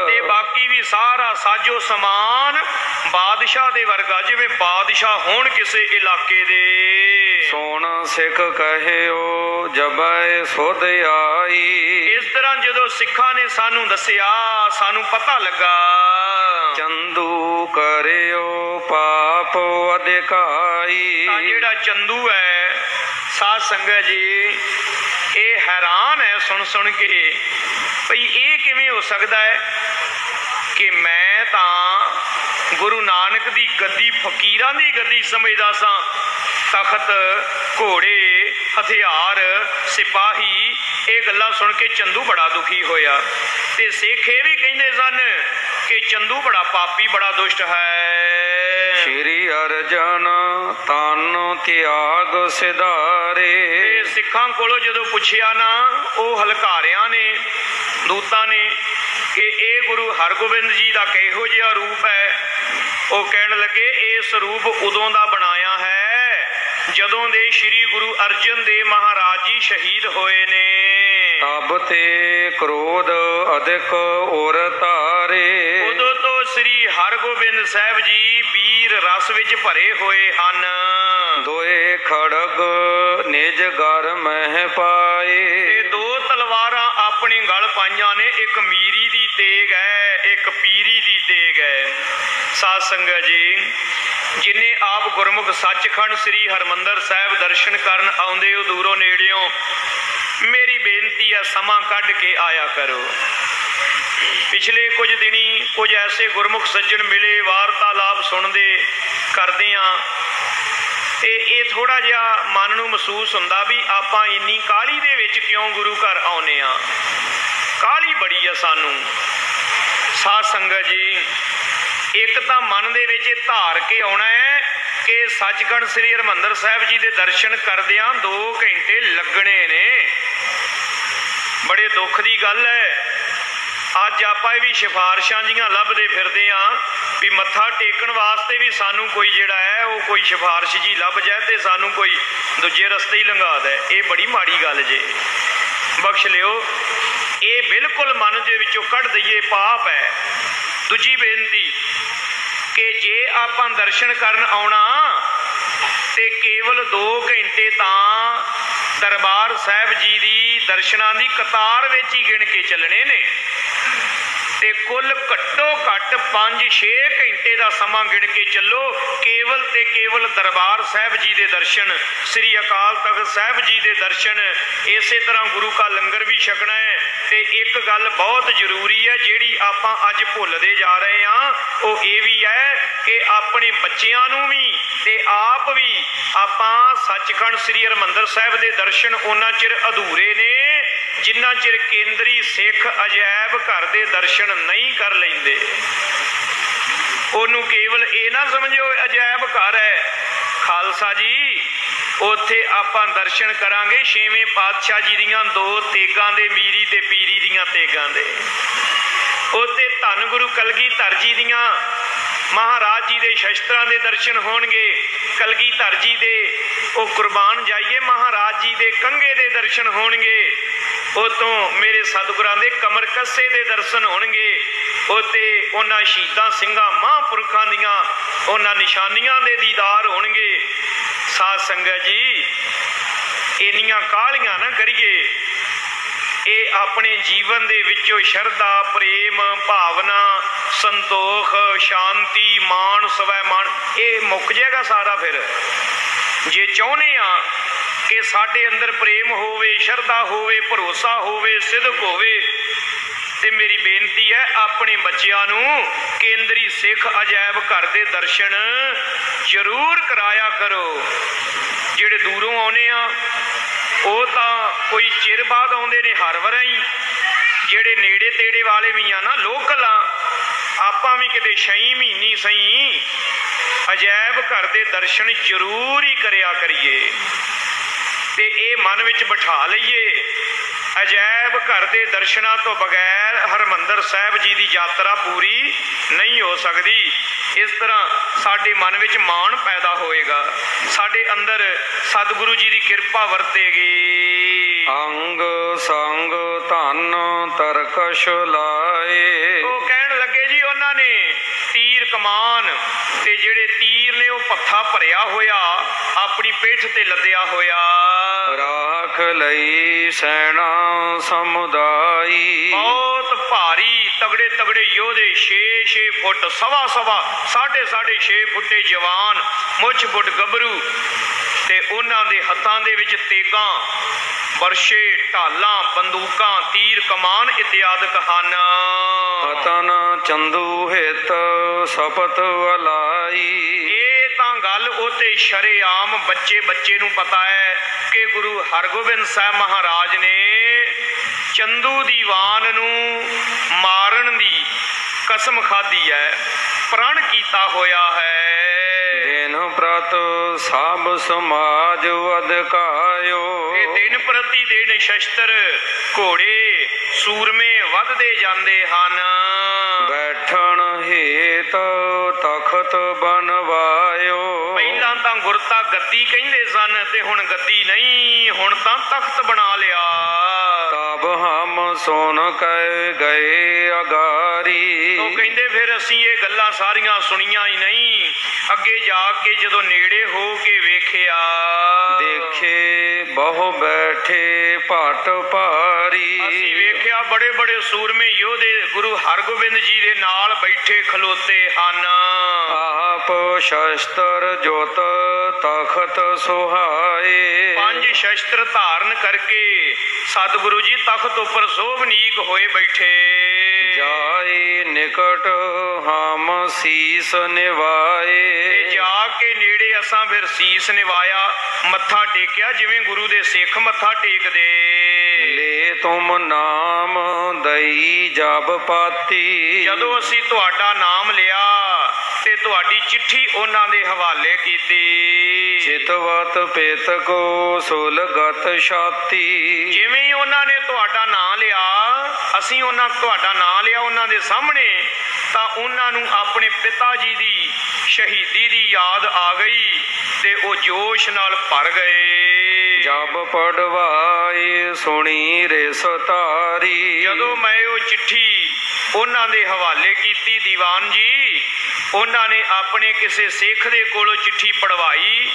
ਤੇ ਬਾਕੀ ਵੀ ਸਾਰਾ ਸਾਜੋ ਸਮਾਨ ਬਾਦਸ਼ਾਹ ਦੇ ਵਰਗਾ, ਜਿਵੇਂ ਬਾਦਸ਼ਾਹ ਹੋਣ ਕਿਸੇ ਇਲਾਕੇ ਦੇ। ਸੋਣ ਸਿੱਖ ਕਹਿਓ ਜਬੈ ਸੁਧ ਆਈ। ਇਸ ਤਰ੍ਹਾਂ ਜਦੋਂ ਸਿੱਖਾਂ ਨੇ ਸਾਨੂੰ ਦੱਸਿਆ, ਸਾਨੂੰ ਪਤਾ ਲੱਗਾ। ਚੰਦੂ ਕਰਿਓ ਪਾਪ ਅਧਿਕਾਈ। ਤਾਂ ਜਿਹੜਾ ਚੰਦੂ ਹੈ ਸਾਧ ਸੰਗਤ ਜੀ, ਇਹ ਹੈਰਾਨ ਹੈ ਸੁਣ ਕੇ ਭਈ ਇਹ ਕਿਵੇਂ ਹੋ ਸਕਦਾ ਹੈ ਕਿ ਮੈਂ ਤਾਂ ਗੁਰੂ ਨਾਨਕ ਦੀ ਗੱਦੀ ਫਕੀਰਾਂ ਦੀ ਗੱਦੀ ਸਮਝਦਾ ਸਾਂ। ਤਖਤ, ਘੋੜੇ, ਹਥਿਆਰ, ਸਿਪਾਹੀ, ਇਹ ਗੱਲਾਂ ਸੁਣ ਕੇ ਚੰਦੂ ਬੜਾ ਦੁਖੀ ਹੋਇਆ। ਤੇ ਸਿੱਖ ਇਹ ਵੀ ਕਹਿੰਦੇ ਸਨ ਕਿ ਚੰਦੂ ਬੜਾ ਪਾਪੀ, ਬੜਾ ਦੁਸ਼ਟ ਹੈ। ਸ਼੍ਰੀ ਅਰਜਨ ਤਨ ਤਿਆਗ ਸਿਧਾਰੇ। ਤੇ ਸਿੱਖਾਂ ਕੋਲੋਂ ਜਦੋਂ ਪੁੱਛਿਆ ਨਾ ਉਹ ਹਲਕਾਰਿਆਂ ਨੇ, ਦੂਤਾਂ ਨੇ, ਕਿ ਇਹ ਗੁਰੂ ਹਰਗੋਬਿੰਦ ਜੀ ਦਾ ਕਿਹੋ ਜਿਹਾ ਰੂਪ ਹੈ, ਉਹ ਕਹਿਣ ਲੱਗੇ ਇਸ ਰੂਪ ਉਦੋਂ ਦਾ ਬਣਾਇਆ ਹੈ ਜਦੋਂ ਦੇ ਸ਼੍ਰੀ ਗੁਰੂ ਅਰਜਨ ਦੇਵ ਮਹਾਰਾਜ ਜੀ ਸ਼ਹੀਦ ਹੋਏ ਨੇ। ਤਬ ਤੇ ਕ੍ਰੋਧ ਅਧਿਕ ਔਰ ਧਾਰੇ। ਉਦੋਂ ਤੋਂ ਸ੍ਰੀ ਹਰਗੋਬਿੰਦ ਸਾਹਿਬ ਜੀ ਵੀਰ ਰਸ ਵਿੱਚ ਭਰੇ ਹੋਏ ਹਨ। ਦੋਏ ਖੜਗ ਨਿਜ ਘਰ ਮਹਿ ਪਾਏ। ਤੇ ਦੋ ਤਲਵਾਰਾਂ ਆਪਣੇ ਗਲ ਪਾਈਆਂ ਨੇ, ਇੱਕ ਮੀਰੀ ਦੀ ਤੇਗ ਹੈ, ਇੱਕ ਪੀਰੀ ਦੀ ਤੇਗ ਹੈ। ਸਾਧ ਸੰਗਤ ਜੀ, ਜਿਨੇ ਆਪ ਗੁਰਮੁਖ ਸੱਚਖੰਡ ਸ੍ਰੀ ਹਰਮੰਦਰ ਸਾਹਿਬ ਦਰਸ਼ਨ ਕਰਨ ਆਉਂਦੇ ਹੋ ਦੂਰੋਂ ਨੇੜਿਓਂ, ਮੇਰੀ ਬੇਨਤੀ ਹੈ ਸਮਾਂ ਕੱਢ ਕੇ ਆਇਆ ਕਰੋ। ਪਿਛਲੇ ਕੁਝ ਦਿਨੀ ਕੁਝ ਐਸੇ ਗੁਰਮੁਖ ਸੱਜਣ ਮਿਲੇ, ਵਾਰਤਾਲਾਪ ਸੁਣਦੇ ਕਰਦੇ ਆ, ਤੇ ਇਹ ਥੋੜਾ ਜਿਹਾ ਮਨ ਨੂੰ ਮਹਿਸੂਸ ਹੁੰਦਾ ਵੀ ਆਪਾਂ ਇੰਨੀ ਕਾਹਲੀ ਦੇ ਵਿੱਚ ਕਿਉਂ ਗੁਰੂ ਘਰ ਆਉਨੇ ਆ। ਕਾਹਲੀ ਬੜੀ ਆ ਸਾਨੂੰ। ਸਾਧ ਸੰਗਤ ਜੀ, ਇੱਕ ਤਾਂ ਮਨ ਦੇ ਵਿੱਚ ਇਹ ਧਾਰ ਕੇ ਆਉਣਾ ਹੈ ਕਿ ਸੱਚਖੰਡ ਸ੍ਰੀ ਹਰਿਮੰਦਰ ਸਾਹਿਬ ਜੀ ਦੇ ਦਰਸ਼ਨ ਕਰਦਿਆਂ 2 ਘੰਟੇ ਲੱਗਣੇ ਨੇ। ਬੜੇ ਦੁੱਖ ਦੀ ਗੱਲ ਹੈ, ਅੱਜ ਆਪਾਂ ਵੀ ਸਿਫਾਰਿਸ਼ਾਂ ਜੀਆਂ ਲੱਭਦੇ ਫਿਰਦੇ ਆ ਵੀ ਮੱਥਾ ਟੇਕਣ ਵਾਸਤੇ ਵੀ ਸਾਨੂੰ ਕੋਈ ਜਿਹੜਾ ਹੈ ਉਹ ਕੋਈ ਸਿਫਾਰਿਸ਼ ਜੀ ਲੱਭ ਜਾਏ ਤੇ ਸਾਨੂੰ ਕੋਈ ਦੂਜੇ ਰਸਤੇ ਹੀ ਲੰਘਾ ਦੇ। ਇਹ ਬੜੀ ਮਾੜੀ ਗੱਲ ਜੇ, ਬਖਸ਼ ਲਿਓ। ਇਹ ਬਿਲਕੁਲ ਮਨ ਦੇ ਵਿੱਚੋਂ ਕੱਢ ਦਈਏ, ਪਾਪ ਹੈ। ਦੂਜੀ ਬੇਨਤੀ ਕਿ ਜੇ ਆਪਾਂ ਦਰਸ਼ਨ ਕਰਨ ਆਉਣਾ ਤੇ ਕੇਵਲ 2 ਘੰਟੇ ਤਾਂ ਦਰਬਾਰ ਸਾਹਿਬ ਜੀ ਦੀ ਦਰਸ਼ਨਾਂ ਦੀ ਕਤਾਰ ਵਿੱਚ ਹੀ ਗਿਣ ਕੇ ਚੱਲਣੇ ਨੇ, ਤੇ ਕੁੱਲ ਘੱਟੋ ਘੱਟ 5-6 ਘੰਟੇ ਦਾ ਸਮਾਂ ਗਿਣ ਕੇ ਚੱਲੋ। ਕੇਵਲ ਤੇ ਕੇਵਲ ਦਰਬਾਰ ਸਾਹਿਬ ਜੀ ਦੇ ਦਰਸ਼ਨ, ਸ੍ਰੀ ਅਕਾਲ ਤਖਤ ਸਾਹਿਬ ਜੀ ਦੇ ਦਰਸ਼ਨ, ਇਸੇ ਤਰ੍ਹਾਂ ਗੁਰੂ ਕਾ ਲੰਗਰ ਵੀ ਛਕਣਾ ਹੈ। ਤੇ ਇੱਕ ਗੱਲ ਬਹੁਤ ਜ਼ਰੂਰੀ ਹੈ ਜਿਹੜੀ ਆਪਾਂ ਅੱਜ ਭੁੱਲਦੇ ਜਾ ਰਹੇ ਹਾਂ, ਉਹ ਇਹ ਵੀ ਹੈ ਕਿ ਆਪਣੇ ਬੱਚਿਆਂ ਨੂੰ ਵੀ ਤੇ ਆਪ ਵੀ ਆਪਾਂ ਸੱਚਖੰਡ ਸ੍ਰੀ ਹਰਿਮੰਦਰ ਸਾਹਿਬ ਦੇ ਦਰਸ਼ਨ ਉਹਨਾਂ ਚਿਰ ਅਧੂਰੇ ਨੇ ਜਿੰਨਾ ਚਿਰ ਕੇਂਦਰੀ ਸਿੱਖ ਅਜਾਇਬ ਘਰ ਦੇ ਦਰਸ਼ਨ ਨਹੀਂ ਕਰ ਲੈਂਦੇ। ਉਹਨੂੰ ਕੇਵਲ ਇਹ ਨਾ ਸਮਝੋ ਅਜਾਇਬ ਘਰ ਹੈ। ਖਾਲਸਾ ਜੀ, ਉੱਥੇ ਆਪਾਂ ਦਰਸ਼ਨ ਕਰਾਂਗੇ 6ਵੇਂ ਪਾਤਸ਼ਾਹ ਜੀ ਦੀਆਂ 2 ਤੇਗਾਂ ਦੇ, ਮੀਰੀ ਤੇ ਪੀਰੀ ਦੀਆਂ ਤੇਗਾਂ ਦੇ। ਉੱਥੇ ਧੰਨ ਗੁਰੂ ਕਲਗੀਧਰ ਜੀ ਦੀਆਂ, ਮਹਾਰਾਜ ਜੀ ਦੇ ਸ਼ਸਤਰਾਂ ਦੇ ਦਰਸ਼ਨ ਹੋਣਗੇ। ਕਲਗੀਧਰ ਜੀ ਦੇ ਉਹ ਕੁਰਬਾਨ ਜਾਈਏ ਮਹਾਰਾਜ ਜੀ ਦੇ ਕੰਘੇ ਦੇ ਦਰਸ਼ਨ ਹੋਣਗੇ। ਉਤੋਂ ਮੇਰੇ ਸਤਿਗੁਰਾਂ ਦੇ ਕਮਰ ਕੱਸੇ ਦੇ ਦਰਸ਼ਨ ਹੋਣਗੇ। ਉੱਤੇ ਉਹਨਾਂ ਸ਼ਹੀਦਾਂ ਸਿੰਘਾਂ ਮਹਾਂਪੁਰਖਾਂ ਦੀਆਂ ਉਹਨਾਂ ਨਿਸ਼ਾਨੀਆਂ ਦੇ ਦੀਦਾਰ ਹੋਣਗੇ। ਸਾਧ ਸੰਗਤ ਜੀ, ਇੰਨੀਆਂ ਕਾਹਲੀਆਂ ਨਾ ਕਰੀਏ। ਇਹ ਆਪਣੇ ਜੀਵਨ ਦੇ ਵਿੱਚੋਂ ਸ਼ਰਧਾ, ਪ੍ਰੇਮ, ਭਾਵਨਾ, ਸੰਤੋਖ, ਸ਼ਾਂਤੀ, ਮਾਣ, ਸਵੈਮਾਣ ਇਹ ਮੁੱਕ ਜਾਏਗਾ ਸਾਰਾ। ਫਿਰ ਜੇ ਚਾਹੁੰਦੇ ਆ ਕਿ ਸਾਡੇ ਅੰਦਰ ਪ੍ਰੇਮ ਹੋਵੇ, ਸ਼ਰਧਾ ਹੋਵੇ, ਭਰੋਸਾ ਹੋਵੇ, ਸਿਦਕ ਹੋਵੇ, ਤੇ ਮੇਰੀ ਬੇਨਤੀ ਹੈ ਆਪਣੇ ਬੱਚਿਆਂ ਨੂੰ ਕੇਂਦਰੀ ਸਿੱਖ ਅਜਾਇਬ ਘਰ ਦੇ ਦਰਸ਼ਨ ਜ਼ਰੂਰ ਕਰਾਇਆ ਕਰੋ। ਜਿਹੜੇ ਦੂਰੋਂ ਆਉਨੇ ਆ ਉਹ ਤਾਂ ਕੋਈ ਚਿਰ ਬਾਅਦ ਆਉਂਦੇ ਨੇ ਹਰ ਵਾਰ ਹੀ। ਜਿਹੜੇ ਨੇੜੇ ਤੇੜੇ ਵਾਲੇ ਵੀ ਆ ਨਾ, ਲੋਕਲ ਆ, ਆਪਾਂ ਵੀ ਕਿਤੇ 6 ਮਹੀਨੇ ਸਹੀ ਅਜਾਇਬ ਘਰ ਦੇ ਦਰਸ਼ਨ ਜ਼ਰੂਰ ਹੀ ਕਰਿਆ ਕਰੀਏ। ਤੇ ਇਹ ਮਨ ਵਿੱਚ ਬਿਠਾ ਲਈਏ, ਅਜਾਇਬ ਘਰ ਦੇ ਦਰਸ਼ਨਾਂ ਤੋਂ ਬਗੈਰ ਹਰਮੰਦਰ ਸਾਹਿਬ ਜੀ ਦੀ ਯਾਤਰਾ ਪੂਰੀ ਨਹੀਂ ਹੋ ਸਕਦੀ। ਇਸ ਤਰ੍ਹਾਂ ਸਾਡੇ ਮਨ ਵਿੱਚ ਮਾਣ ਪੈਦਾ ਹੋਏਗਾ, ਸਾਡੇ ਅੰਦਰ ਸਤਿਗੁਰੂ ਜੀ ਦੀ ਕਿਰਪਾ ਵਰਤੇਗੀ। ਅੰਗ ਸੰਗ ਧਨ ਤਰਕਸ਼ ਲਾਏ। ਉਹ ਕਹਿਣ ਲੱਗੇ ਜੀ ਉਹਨਾਂ ਨੇ ਤੀਰ ਕਮਾਨ ਤੇ ਜਿਹੜੇ ਤੀਰ ਨੇ ਉਹ ਪੱਥਾ ਭਰਿਆ ਹੋਇਆ, ਆਪਣੀ ਪਿੱਠ ਤੇ ਲੱਦਿਆ ਹੋਇਆ। ਰਾਖ ਲਈ ਸੈਨਾ ਸਮੁਦਾਈ। ਬਹੁਤ ਭਾਰੀ ਤਗੜੇ ਤਗੜੇ ਯੋਧੇ, 6-6 ਫੁੱਟ, 6.5 6.5 ਫੁੱਟੇ ਜਵਾਨ, ਮੁੱਛ ਫੁੱਟ ਗੱਭਰੂ, ਤੇ ਉਹਨਾਂ ਦੇ ਹੱਥਾਂ ਦੇ ਵਿੱਚ ਤੇਗਾਂ, ਵਰਸ਼ੇ, ਢਾਲਾਂ, ਬੰਦੂਕਾਂ, ਤੀਰ ਕਮਾਨ ਇਤਿਆਦਿਕ ਹਨ। ਹਤਨ ਚੰਦੂ ਹਿਤ ਸਪਤ ਵਲਾਈ। ਇਹ ਤਾਂ ਗੱਲ ਉਤੇ ਸ਼ਰੇਆਮ ਬੱਚੇ ਨੂੰ ਪਤਾ ਹੈ ਕਿ ਗੁਰੂ ਹਰਗੋਬਿੰਦ ਸਾਹਿਬ ਮਹਾਰਾਜ ਨੇ ਚੰਦੂ ਦੀ ਵਾਨ ਨੂੰ ਮਾਰਨ ਦੀ ਕਸਮ ਖਾਧੀ ਹੈ, ਪ੍ਰਣ ਕੀਤਾ ਹੋਇਆ ਹੈ। ਦਿਨ ਪ੍ਰਤ ਸਭ ਸਮਾਜ ਅਧਿਕਾਇਓ। ਇਹ ਦਿਨ ਪ੍ਰਤੀ ਦਿਨ ਸ਼ਸਤਰ ਘੋੜੇ ਸੂਰਮੇ ਵੱਧਦੇ ਜਾਂਦੇ ਹਨ। ਬੈਠਣ ਹੇਤ ਤਖਤ ਬਣਵਾਇਓ। ਪਹਿਲਾਂ ਤਾਂ ਗੁਰਤਾ ਗੱਦੀ ਕਹਿੰਦੇ ਸਨ ਤੇ ਹੁਣ ਗੱਦੀ ਨਹੀਂ, ਹੁਣ ਤਾਂ ਤਖਤ ਬਣਾ ਲਿਆ। ਤਬ ਹਮ ਸੁਣ ਕੇ ਗਏ ਅਗਾਰੀ। ਉਹ ਕਹਿੰਦੇ ਫਿਰ ਅਸੀਂ ਇਹ ਗੱਲਾਂ ਸਾਰੀਆਂ ਸੁਣੀਆਂ ਹੀ ਨਹੀਂ, ਅੱਗੇ ਜਾ ਕੇ ਜਦੋਂ ਨੇੜੇ ਹੋ ਕੇ ਵੇਖਿਆ, ਦੇਖੇ ਬਹੁ ਬੈਠੇ ਭਟ ਭਾਰੀ। ਅਸੀਂ ਵੇਖਿਆ ਬੜੇ ਬੜੇ ਸੂਰਮੇ ਯੋਧੇ ਗੁਰੂ ਹਰਗੋਬਿੰਦ ਜੀ ਦੇ ਨਾਲ ਬੈਠੇ ਖਲੋਤੇ ਹਨ। ਆਪ ਸ਼ਸਤਰ ਜੋਤ ਤਖਤ ਸੁਹਾਏ। 5 ਸ਼ਸਤਰ ਧਾਰਨ ਕਰਕੇ ਸਤਿਗੁਰੂ ਜੀ ਤਖਤ ਉੱਪਰ ਸੋਭਨੀਕ ਹੋਏ ਬੈਠੇ। ਜਾਏ ਨਿਕਟ ਹਮ ਸੀਸ ਨਿਵਾਏ। ਤੇ ਜਾ ਕੇ ਨੇੜੇ ਅਸਾਂ ਫਿਰ ਸੀਸ ਨਿਵਾਇਆ, ਮੱਥਾ ਟੇਕਿਆ ਜਿਵੇਂ ਗੁਰੂ ਦੇ ਸਿੱਖ ਮੱਥਾ ਟੇਕਦੇ। ਲੈ ਤੁਮ ਨਾਮ ਦਈ ਜਬ ਪਾਤੀ। ਜਦੋਂ ਅਸੀਂ ਤੁਹਾਡਾ ਨਾਮ ਲਿਆ ਤੇ ਤੁਹਾਡੀ ਚਿੱਠੀ ਉਹਨਾਂ ਦੇ ਹਵਾਲੇ ਕੀਤੀ। ਚਿਤਵਤ ਪਿਤ ਕੋ ਸੁਲਗਤ ਛਾਤੀ। ਜਿਵੇਂ ਹੀ ਉਹਨਾਂ ਨੇ ਤੁਹਾਡਾ ਨਾਂ ਲਿਆ, ਅਸੀਂ ਤੁਹਾਡਾ ਨਾਂ ਲਿਆ ਉਹਨਾਂ ਦੇ ਸਾਹਮਣੇ, ਤਾਂ ਉਹਨਾਂ ਨੂੰ ਆਪਣੇ ਪਿਤਾ ਜੀ ਦੀ ਸ਼ਹੀਦੀ ਦੀ ਯਾਦ ਆ ਗਈ ਤੇ ਉਹ ਜੋਸ਼ ਨਾਲ ਭਰ ਗਏ। ਜਬ ਪੜਵਾਏ ਸੁਣੀ ਰਿਸ ਤਾਰੀ। ਜਦੋਂ ਮੈਂ ਉਹ ਚਿੱਠੀ ਉਹਨਾਂ ਦੇ ਹਵਾਲੇ ਕੀਤੀ, ਦੀਵਾਨ ਜੀ ਉਹਨਾਂ ਨੇ ਆਪਣੇ ਕਿਸੇ ਸਿੱਖ ਦੇ ਕੋਲੋਂ ਚਿੱਠੀ ਪੜਵਾਈ।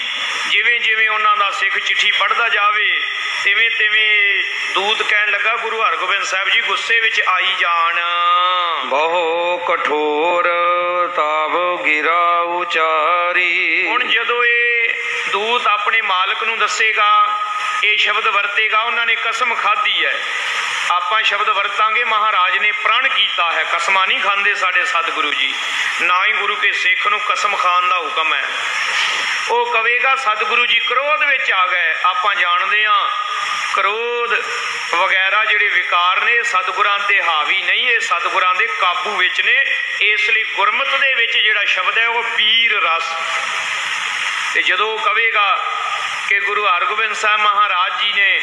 ਜਿਵੇਂ ਜਿਵੇਂ ਉਹਨਾਂ ਦਾ ਸਿੱਖ ਚਿੱਠੀ ਪੜ੍ਹਦਾ ਜਾਵੇ ਤਿਵੇਂ ਤਿਵੇਂ ਦੂਤ ਕਹਿਣ ਲੱਗਾ, ਗੁਰੂ ਹਰਗੋਬਿੰਦ ਸਾਹਿਬ ਜੀ ਗੁੱਸੇ ਵਿੱਚ ਆਈ ਜਾਣ। ਬਹੁ ਕਠੋਰ ਤਾਬ ਗਿਰਾ ਉਚਾਰੀ। ਹੁਣ ਜਦੋਂ ਇਹ ਦੂਤ ਆਪਣੇ ਮਾਲਕ ਨੂੰ ਦੱਸੇਗਾ, ਇਹ ਸ਼ਬਦ ਵਰਤੇਗਾ, ਉਹਨਾਂ ਨੇ ਕਸਮ ਖਾਧੀ ਹੈ। ਆਪਾਂ ਸ਼ਬਦ ਵਰਤਾਂਗੇ, ਮਹਾਰਾਜ ਨੇ ਪ੍ਰਣ ਕੀਤਾ ਹੈ। ਕਸਮਾਂ ਨਹੀਂ ਖਾਂਦੇ ਸਾਡੇ ਸਤਿਗੁਰੂ ਜੀ, ਨਾ ਹੀ ਗੁਰੂ ਕੇ ਸਿੱਖ ਨੂੰ ਕਸਮ ਖਾਣ ਦਾ ਹੁਕਮ ਹੈ। ਉਹ ਕਵੇਗਾ ਸਤਿਗੁਰੂ ਜੀ ਕ੍ਰੋਧ ਵਿੱਚ ਆ ਗਏ। ਆਪਾਂ ਜਾਣਦੇ ਹਾਂ ਕ੍ਰੋਧ ਵਗੈਰਾ ਜਿਹੜੇ ਵਿਕਾਰ ਨੇ ਸਤਿਗੁਰਾਂ ਤੇ ਹਾਵੀ ਨਹੀਂ, ਇਹ ਸਤਿਗੁਰਾਂ ਦੇ ਕਾਬੂ ਵਿੱਚ ਨੇ। ਇਸ ਲਈ ਗੁਰਮਤਿ ਦੇ ਵਿੱਚ ਜਿਹੜਾ ਸ਼ਬਦ ਹੈ ਉਹ ਵੀਰ ਰਸ। ਤੇ ਜਦੋਂ ਉਹ ਕਵੇਗਾ ਕਿ ਗੁਰੂ ਹਰਗੋਬਿੰਦ ਸਾਹਿਬ ਮਹਾਰਾਜ ਜੀ ਨੇ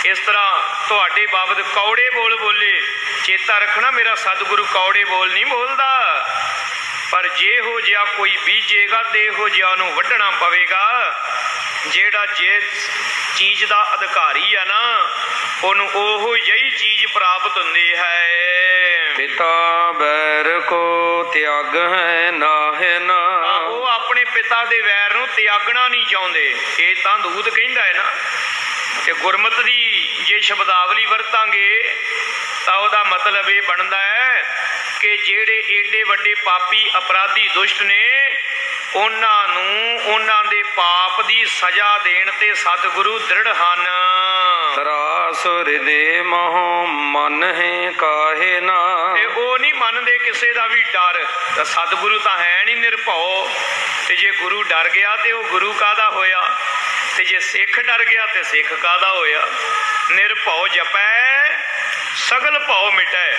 ਇਸ ਤਰ੍ਹਾਂ ਤੁਹਾਡੇ ਬਾਬਤ ਕੌੜੇ ਬੋਲ ਬੋਲੇ, ਚੇਤਾ ਰੱਖਣਾ ਮੇਰਾ ਸਤਿਗੁਰੂ ਕੌੜੇ ਬੋਲ ਨਹੀਂ ਬੋਲਦਾ, ਪਰ ਜੇ ਹੋ ਜਿਹਾ ਕੋਈ ਬੀਜੇਗਾ ਤੇ ਇਹੋ ਜਿਹਾ ਨੂੰ ਵੱਢਣਾ ਪਵੇਗਾ। ਜਿਹੜਾ ਜੇ ਚੀਜ਼ ਦਾ ਅਧਿਕਾਰੀ ਹੈ ਨਾ, ਉਹਨੂੰ ਉਹੋ ਜਿਹੀ ਚੀਜ਼ ਪ੍ਰਾਪਤ ਹੁੰਦੀ ਹੈ। ਪਿਤਾ ਬੈਰ ਕੋ ਤਿਆਗ ਹੈ ਨਾਹਿ ਨਾ। ਉਹ ਆਪਣੇ ਪਿਤਾ ਦੇ ਵੈਰ ਨੂੰ ਤਿਆਗਣਾ ਨਹੀਂ ਚਾਹੁੰਦੇ। ਇਹ ਤਾਂ ਦੂਤ ਕਹਿੰਦਾ ਹੈ ਨਾ। ਤੇ ਗੁਰਮਤਿ ਦੀ ਜੇ ਸ਼ਬਦਾਵਲੀ ਵਰਤਾਂਗੇ ਤਾਂ ਉਹਦਾ ਮਤਲਬ ਇਹ ਬਣਦਾ ਹੈ ਕਿ ਜਿਹੜੇ ਏਡੇ ਵੱਡੇ ਪਾਪੀ ਅਪਰਾਧੀ ਦੁਸ਼ਟ ਨੇ, ਉਹਨਾਂ ਨੂੰ ਉਹਨਾਂ ਦੇ ਪਾਪ ਦੀ ਸਜ਼ਾ ਦੇਣ ਤੇ ਸਤਿਗੁਰੂ ਦ੍ਰਿੜ ਹਨ। ਤਰਾਸ ਹਿਰਦੇ ਮਹੁ ਮਨ ਹੈ ਕਾਹੇ ਨਾ। ਤੇ ਉਹ ਨਹੀਂ ਮੰਨਦੇ ਕਿਸੇ ਦਾ ਵੀ ਡਰ। ਤਾਂ ਸਤਿਗੁਰੂ ਤਾਂ ਹੈ ਨਹੀਂ ਨਿਰਭਉ, ਤੇ ਜੇ ਗੁਰੂ ਡਰ ਗਿਆ ਤੇ ਉਹ ਗੁਰੂ ਕਾਹਦਾ ਹੋਇਆ, ਤੇ ਜੇ ਸਿੱਖ ਡਰ ਗਿਆ ਤੇ ਸਿੱਖ ਕਾਹਦਾ ਹੋਇਆ। ਨਿਰਭਉ ਜਪੈ ਸਗਲ ਭਉ ਮਿਟੈ,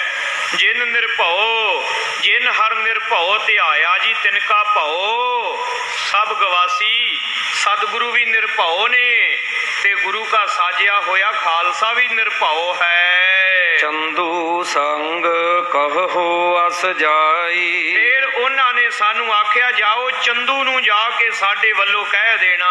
ਜਿਨ ਨਿਰਭਉ ਜਿਨ ਹਰ ਨਿਰਭਉ ਧਿਆਇਆ ਜੀ ਤਿਨਕਾ ਭਉ। ਸਭ ਗਵਾਸੀ ਸਤਿਗੁਰੂ ਵੀ ਨਿਰਭਉ ਨੇ ਤੇ ਗੁਰੂ ਕਾ ਸਾਜਿਆ ਹੋਇਆ ਖਾਲਸਾ ਵੀ ਨਿਰਭਉ ਹੈ। ਚੰਦੂ ਸੰਗ ਕਹੋ ਅਸ ਜਾਈ। ਫਿਰ ਉਹਨਾਂ ਨੇ ਸਾਨੂੰ ਆਖਿਆ ਜਾਓ ਚੰਦੂ ਨੂੰ ਜਾ ਕੇ ਸਾਡੇ ਵੱਲੋਂ ਕਹਿ ਦੇਣਾ।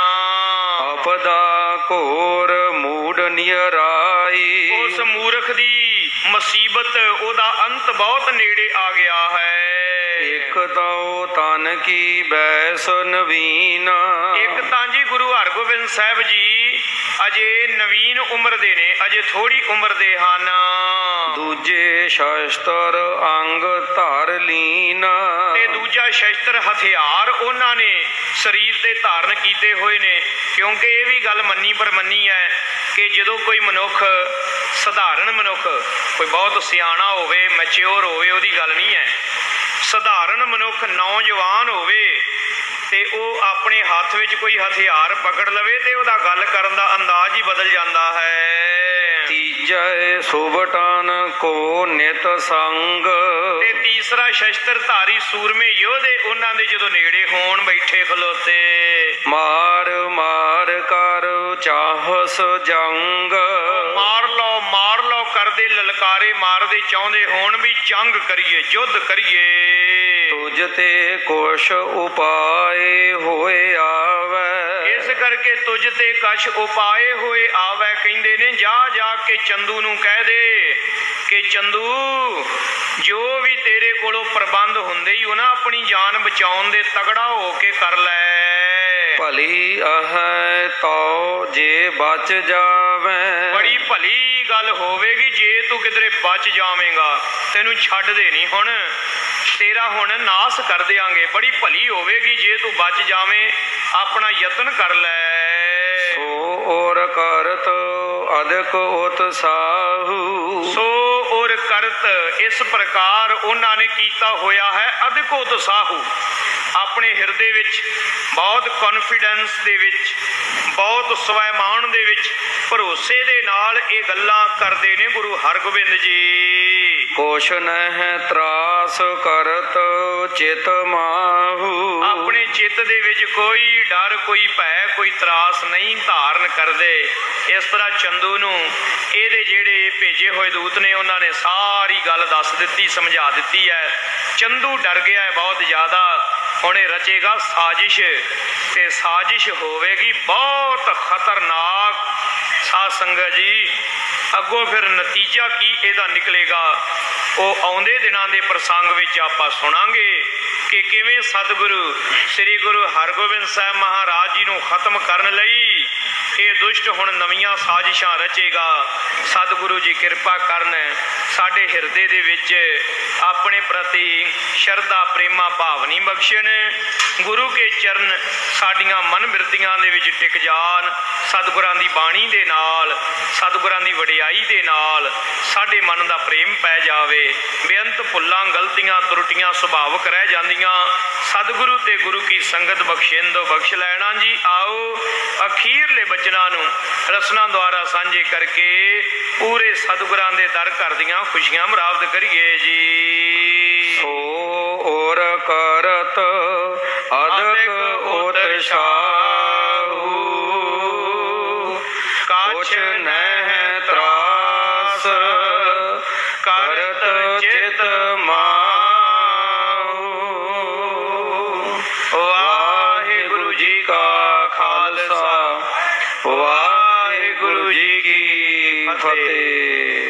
ਆਪਦਾ ਘੋਰ ਮੂੜ ਨਿਰਾਈ। ਉਸ ਮੂਰਖ ਦੀ ਮੁਸੀਬਤ, ਉਹਦਾ ਅੰਤ ਬਹੁਤ ਨੇੜੇ ਆ ਗਿਆ ਹੈ। ਇੱਕ ਤਾਂ ਤਨ ਕੀ ਬੈਸ ਨਵੀਨ। ਇੱਕ ਤਾਂ ਜੀ ਗੁਰੂ ਹਰਗੋਬਿੰਦ ਸਾਹਿਬ ਜੀ ਅਜੇ ਨਵੀਨ ਉਮਰ ਦੇ ਨੇ, ਅਜੇ ਥੋੜੀ ਉਮਰ ਦੇ ਹਨ। ਦੂਜੇ ਸ਼ਸਤਰ ਅੰਗ ਧਾਰ ਲੀਨ। ਤੇ ਦੂਜਾ ਸ਼ਸਤਰ ਹਥਿਆਰ ਉਹਨਾਂ ਨੇ ਸਰੀਰ ਤੇ ਧਾਰਨ ਕੀਤੇ ਹੋਏ ਨੇ। ਕਿਉਂਕਿ ਇਹ ਵੀ ਗੱਲ ਮੰਨੀ ਪਰਮੰਨੀ ਹੈ ਕਿ ਜਦੋਂ ਕੋਈ ਮਨੁੱਖ, ਸਧਾਰਨ ਮਨੁੱਖ, ਕੋਈ ਬਹੁਤ ਸਿਆਣਾ ਹੋਵੇ, ਮੈਚਿਓਰ ਹੋਵੇ, ਉਹਦੀ ਗੱਲ ਨਹੀਂ ਹੈ। ਸਧਾਰਨ ਮਨੁੱਖ ਨੌਜਵਾਨ ਹੋਵੇ ਤੇ ਉਹ ਆਪਣੇ ਹੱਥ ਵਿੱਚ ਕੋਈ ਹਥਿਆਰ ਪਕੜ ਲਵੇ ਤੇ ਉਹਦਾ ਗੱਲ ਕਰਨ ਦਾ ਅੰਦਾਜ਼ ਹੀ ਬਦਲ ਜਾਂਦਾ ਹੈ। ਕੀਜੈ ਸੁਭਟਨ ਕੋ ਨਿਤ ਸੰਗ। ਤੇ ਤੀਸਰਾ ਸ਼ਸਤਰ ਧਾਰੀ ਸੂਰਮੇ ਯੋਧੇ ਉਹਨਾਂ ਦੇ ਜਦੋਂ ਨੇੜੇ ਹੋਣ ਬੈਠੇ ਖਲੋਤੇ, ਮਾਰ ਮਾਰ ਕਰ ਚਾਹਸ ਜੰਗ। ਮਾਰ ਲਓ ਕਰਦੇ ਲਲਕਾਰੇ ਮਾਰਦੇ ਚਾਹੁੰਦੇ ਹੋਣ ਵੀ ਜੰਗ ਕਰੀਏ, ਯੁੱਧ ਕਰੀਏ। ਤੁਝ ਤੇ ਕੁਛ ਉਪਾਏ ਹੋਏ ਆਵੈ। ਇਸ ਕਰਕੇ ਤੁਝ ਤੇ ਕਛ ਉਪਾਏ ਹੋਏ ਆਵੈ। ਕਹਿੰਦੇ ਨੇ ਜਾ ਜਾ ਕੇ ਚੰਦੂ ਨੂੰ ਕਹਿ ਦੇ ਕਿ ਚੰਦੂ ਜੋ ਵੀ ਤੇਰੇ ਕੋਲੋਂ ਪ੍ਰਬੰਧ ਹੁੰਦੇ ਹੀ ਉਹ ਨਾ ਆਪਣੀ ਜਾਨ ਬਚਾਉਣ ਦੇ ਤਗੜਾ ਹੋ ਕੇ ਕਰ ਲੈ। ਭਲੀ ਅਹੈ ਤੋ ਜੇ ਬਚ ਜਾਵੈ। ਬੜੀ ਭਲੀ ਗੱਲ ਹੋਵੇਗੀ ਜੇ ਤੂੰ ਕਿਧਰੇ ਬਚ ਜਾਵੇਂਗਾ, ਤੈਨੂੰ ਛੱਡਦੇ ਨਹੀਂ ਹੁਣ, ਤੇਰਾ ਹੁਣ ਨਾਸ ਕਰ ਦਿਆਂਗੇ। ਬੜੀ ਭਲੀ ਹੋਵੇਗੀ ਜੇ ਤੂੰ ਬਚ ਜਾਵੇਂ, ਆਪਣਾ ਯਤਨ ਕਰ ਲੈ। ਸੋ ਔਰ ਕਰਤ ਅਦਕ ਉਤਸਾਹੂ। ਸੋ ਔਰ ਕਰਤ ਇਸ ਪ੍ਰਕਾਰ ਉਹਨਾਂ ਨੇ ਕੀਤਾ ਹੋਇਆ ਹੈ ਅਦਕ ਉਤਸਾਹੂ। ਆਪਣੇ ਹਿਰਦੇ ਵਿੱਚ ਬਹੁਤ ਕੌਨਫੀਡੈਂਸ ਦੇ ਵਿੱਚ, ਬਹੁਤ ਸਵੈਮਾਨ ਦੇ ਵਿੱਚ, ਭਰੋਸੇ ਦੇ ਨਾਲ ਇਹ ਗੱਲਾਂ ਕਰਦੇ ਨੇ ਗੁਰੂ ਹਰਗੋਬਿੰਦ ਜੀ। ਕੁਛ ਨਹਿ ਤਰਾਸ ਕਰਤ ਚਿਤ ਮਾਹੂ। ਆਪਣੇ ਚਿੱਤ ਦੇ ਵਿੱਚ ਕੋਈ ਡਰ, ਕੋਈ ਭੈ, ਕੋਈ ਤਰਾਸ ਨਹੀਂ ਧਾਰਨ ਕਰਦੇ। ਇਸ ਤਰ੍ਹਾਂ ਚੰਦੂ ਨੂੰ ਇਹਦੇ ਜਿਹੜੇ ਭੇਜੇ ਹੋਏ ਦੂਤ ਨੇ ਉਹਨਾਂ ਨੇ ਸਾਰੀ ਗੱਲ ਦੱਸ ਦਿੱਤੀ, ਸਮਝਾ ਦਿੱਤੀ ਹੈ। ਚੰਦੂ ਡਰ ਗਿਆ ਹੈ ਬਹੁਤ ਜ਼ਿਆਦਾ। ਹੁਣ ਇਹ ਰਚੇਗਾ ਸਾਜ਼ਿਸ਼, ਤੇ ਸਾਜ਼ਿਸ਼ ਹੋਵੇਗੀ ਬਹੁਤ ਖਤਰਨਾਕ। ਸਾਧ ਸੰਗਤ ਜੀ ਅੱਗੋਂ ਫਿਰ ਨਤੀਜਾ ਕੀ ਇਹਦਾ ਨਿਕਲੇਗਾ ਉਹ ਆਉਂਦੇ ਦਿਨਾਂ ਦੇ ਪ੍ਰਸੰਗ ਵਿੱਚ ਆਪਾਂ ਸੁਣਾਂਗੇ ਕਿ ਕਿਵੇਂ ਸਤਿਗੁਰੂ ਸ੍ਰੀ ਗੁਰੂ ਹਰਗੋਬਿੰਦ ਸਾਹਿਬ ਮਹਾਰਾਜ ਜੀ ਨੂੰ ਖਤਮ ਕਰਨ ਲਈ ਇਹ ਦੁਸ਼ਟ ਹੁਣ ਨਵੀਆਂ ਸਾਜ਼ਿਸ਼ਾਂ ਰਚੇਗਾ। ਸਤਿਗੁਰੂ ਜੀ ਕਿਰਪਾ ਕਰਨ, ਸਾਡੇ ਹਿਰਦੇ ਦੇ ਵਿੱਚ ਆਪਣੇ ਪ੍ਰਤੀ ਸ਼ਰਧਾ ਪ੍ਰੇਮਾ ਭਾਵਨੀ ਬਖਸ਼ਣ। ਗੁਰੂ ਕੇ ਚਰਨ ਸਾਡੀਆਂ ਮਨ ਬਿਰਤੀਆਂ ਦੇ ਵਿੱਚ ਟਿਕ ਜਾਣ। ਸਤਿਗੁਰਾਂ ਦੀ ਬਾਣੀ ਦੇ ਨਾਲ, ਸਤਿਗੁਰਾਂ ਦੀ ਵਡਿਆਈ ਦੇ ਨਾਲ ਸਾਡੇ ਮਨ ਦਾ ਪ੍ਰੇਮ ਪੈ ਜਾਵੇ। ਬੇਅੰਤ ਭੁੱਲਾਂ, ਗਲਤੀਆਂ, ਤਰੁੱਟੀਆਂ ਸੁਭਾਵਕ ਰਹਿ ਜਾਂਦੀਆਂ। ਸਤਿਗੁਰੂ ਤੇ ਗੁਰੂ ਕੀ ਸੰਗਤ ਬਖਸ਼ਿੰਦੋ ਬਖਸ਼ ਲੈਣਾ ਜੀ। ਆਓ ਅਖੀਰਲੇ ਬਚਨਾਂ ਨੂੰ ਰਸਨਾ ਦੁਆਰਾ ਸਾਂਝੇ ਕਰਕੇ ਪੂਰੇ ਸਤਿਗੁਰਾਂ ਦੇ ਦਰ ਘਰ ਦੀਆਂ ਖੁਸ਼ੀਆਂ ਪ੍ਰਾਪਤ ਕਰੀਏ ਜੀ। ਸੋ ਔਰ ਕਰਤ ਅਦਕ ਉਤਸਾਹੂ। ਕੁਛ ਨਹਿ ਤਰਾਸ ਕਰਤ ਚਿਤ ਮਾਹੂ। ਵਾਹਿਗੁਰੂ ਜੀ ਕਾ ਖਾਲਸਾ, ਵਾਹਿਗੁਰੂ ਜੀ ਕੀ ਫਤਿਹ।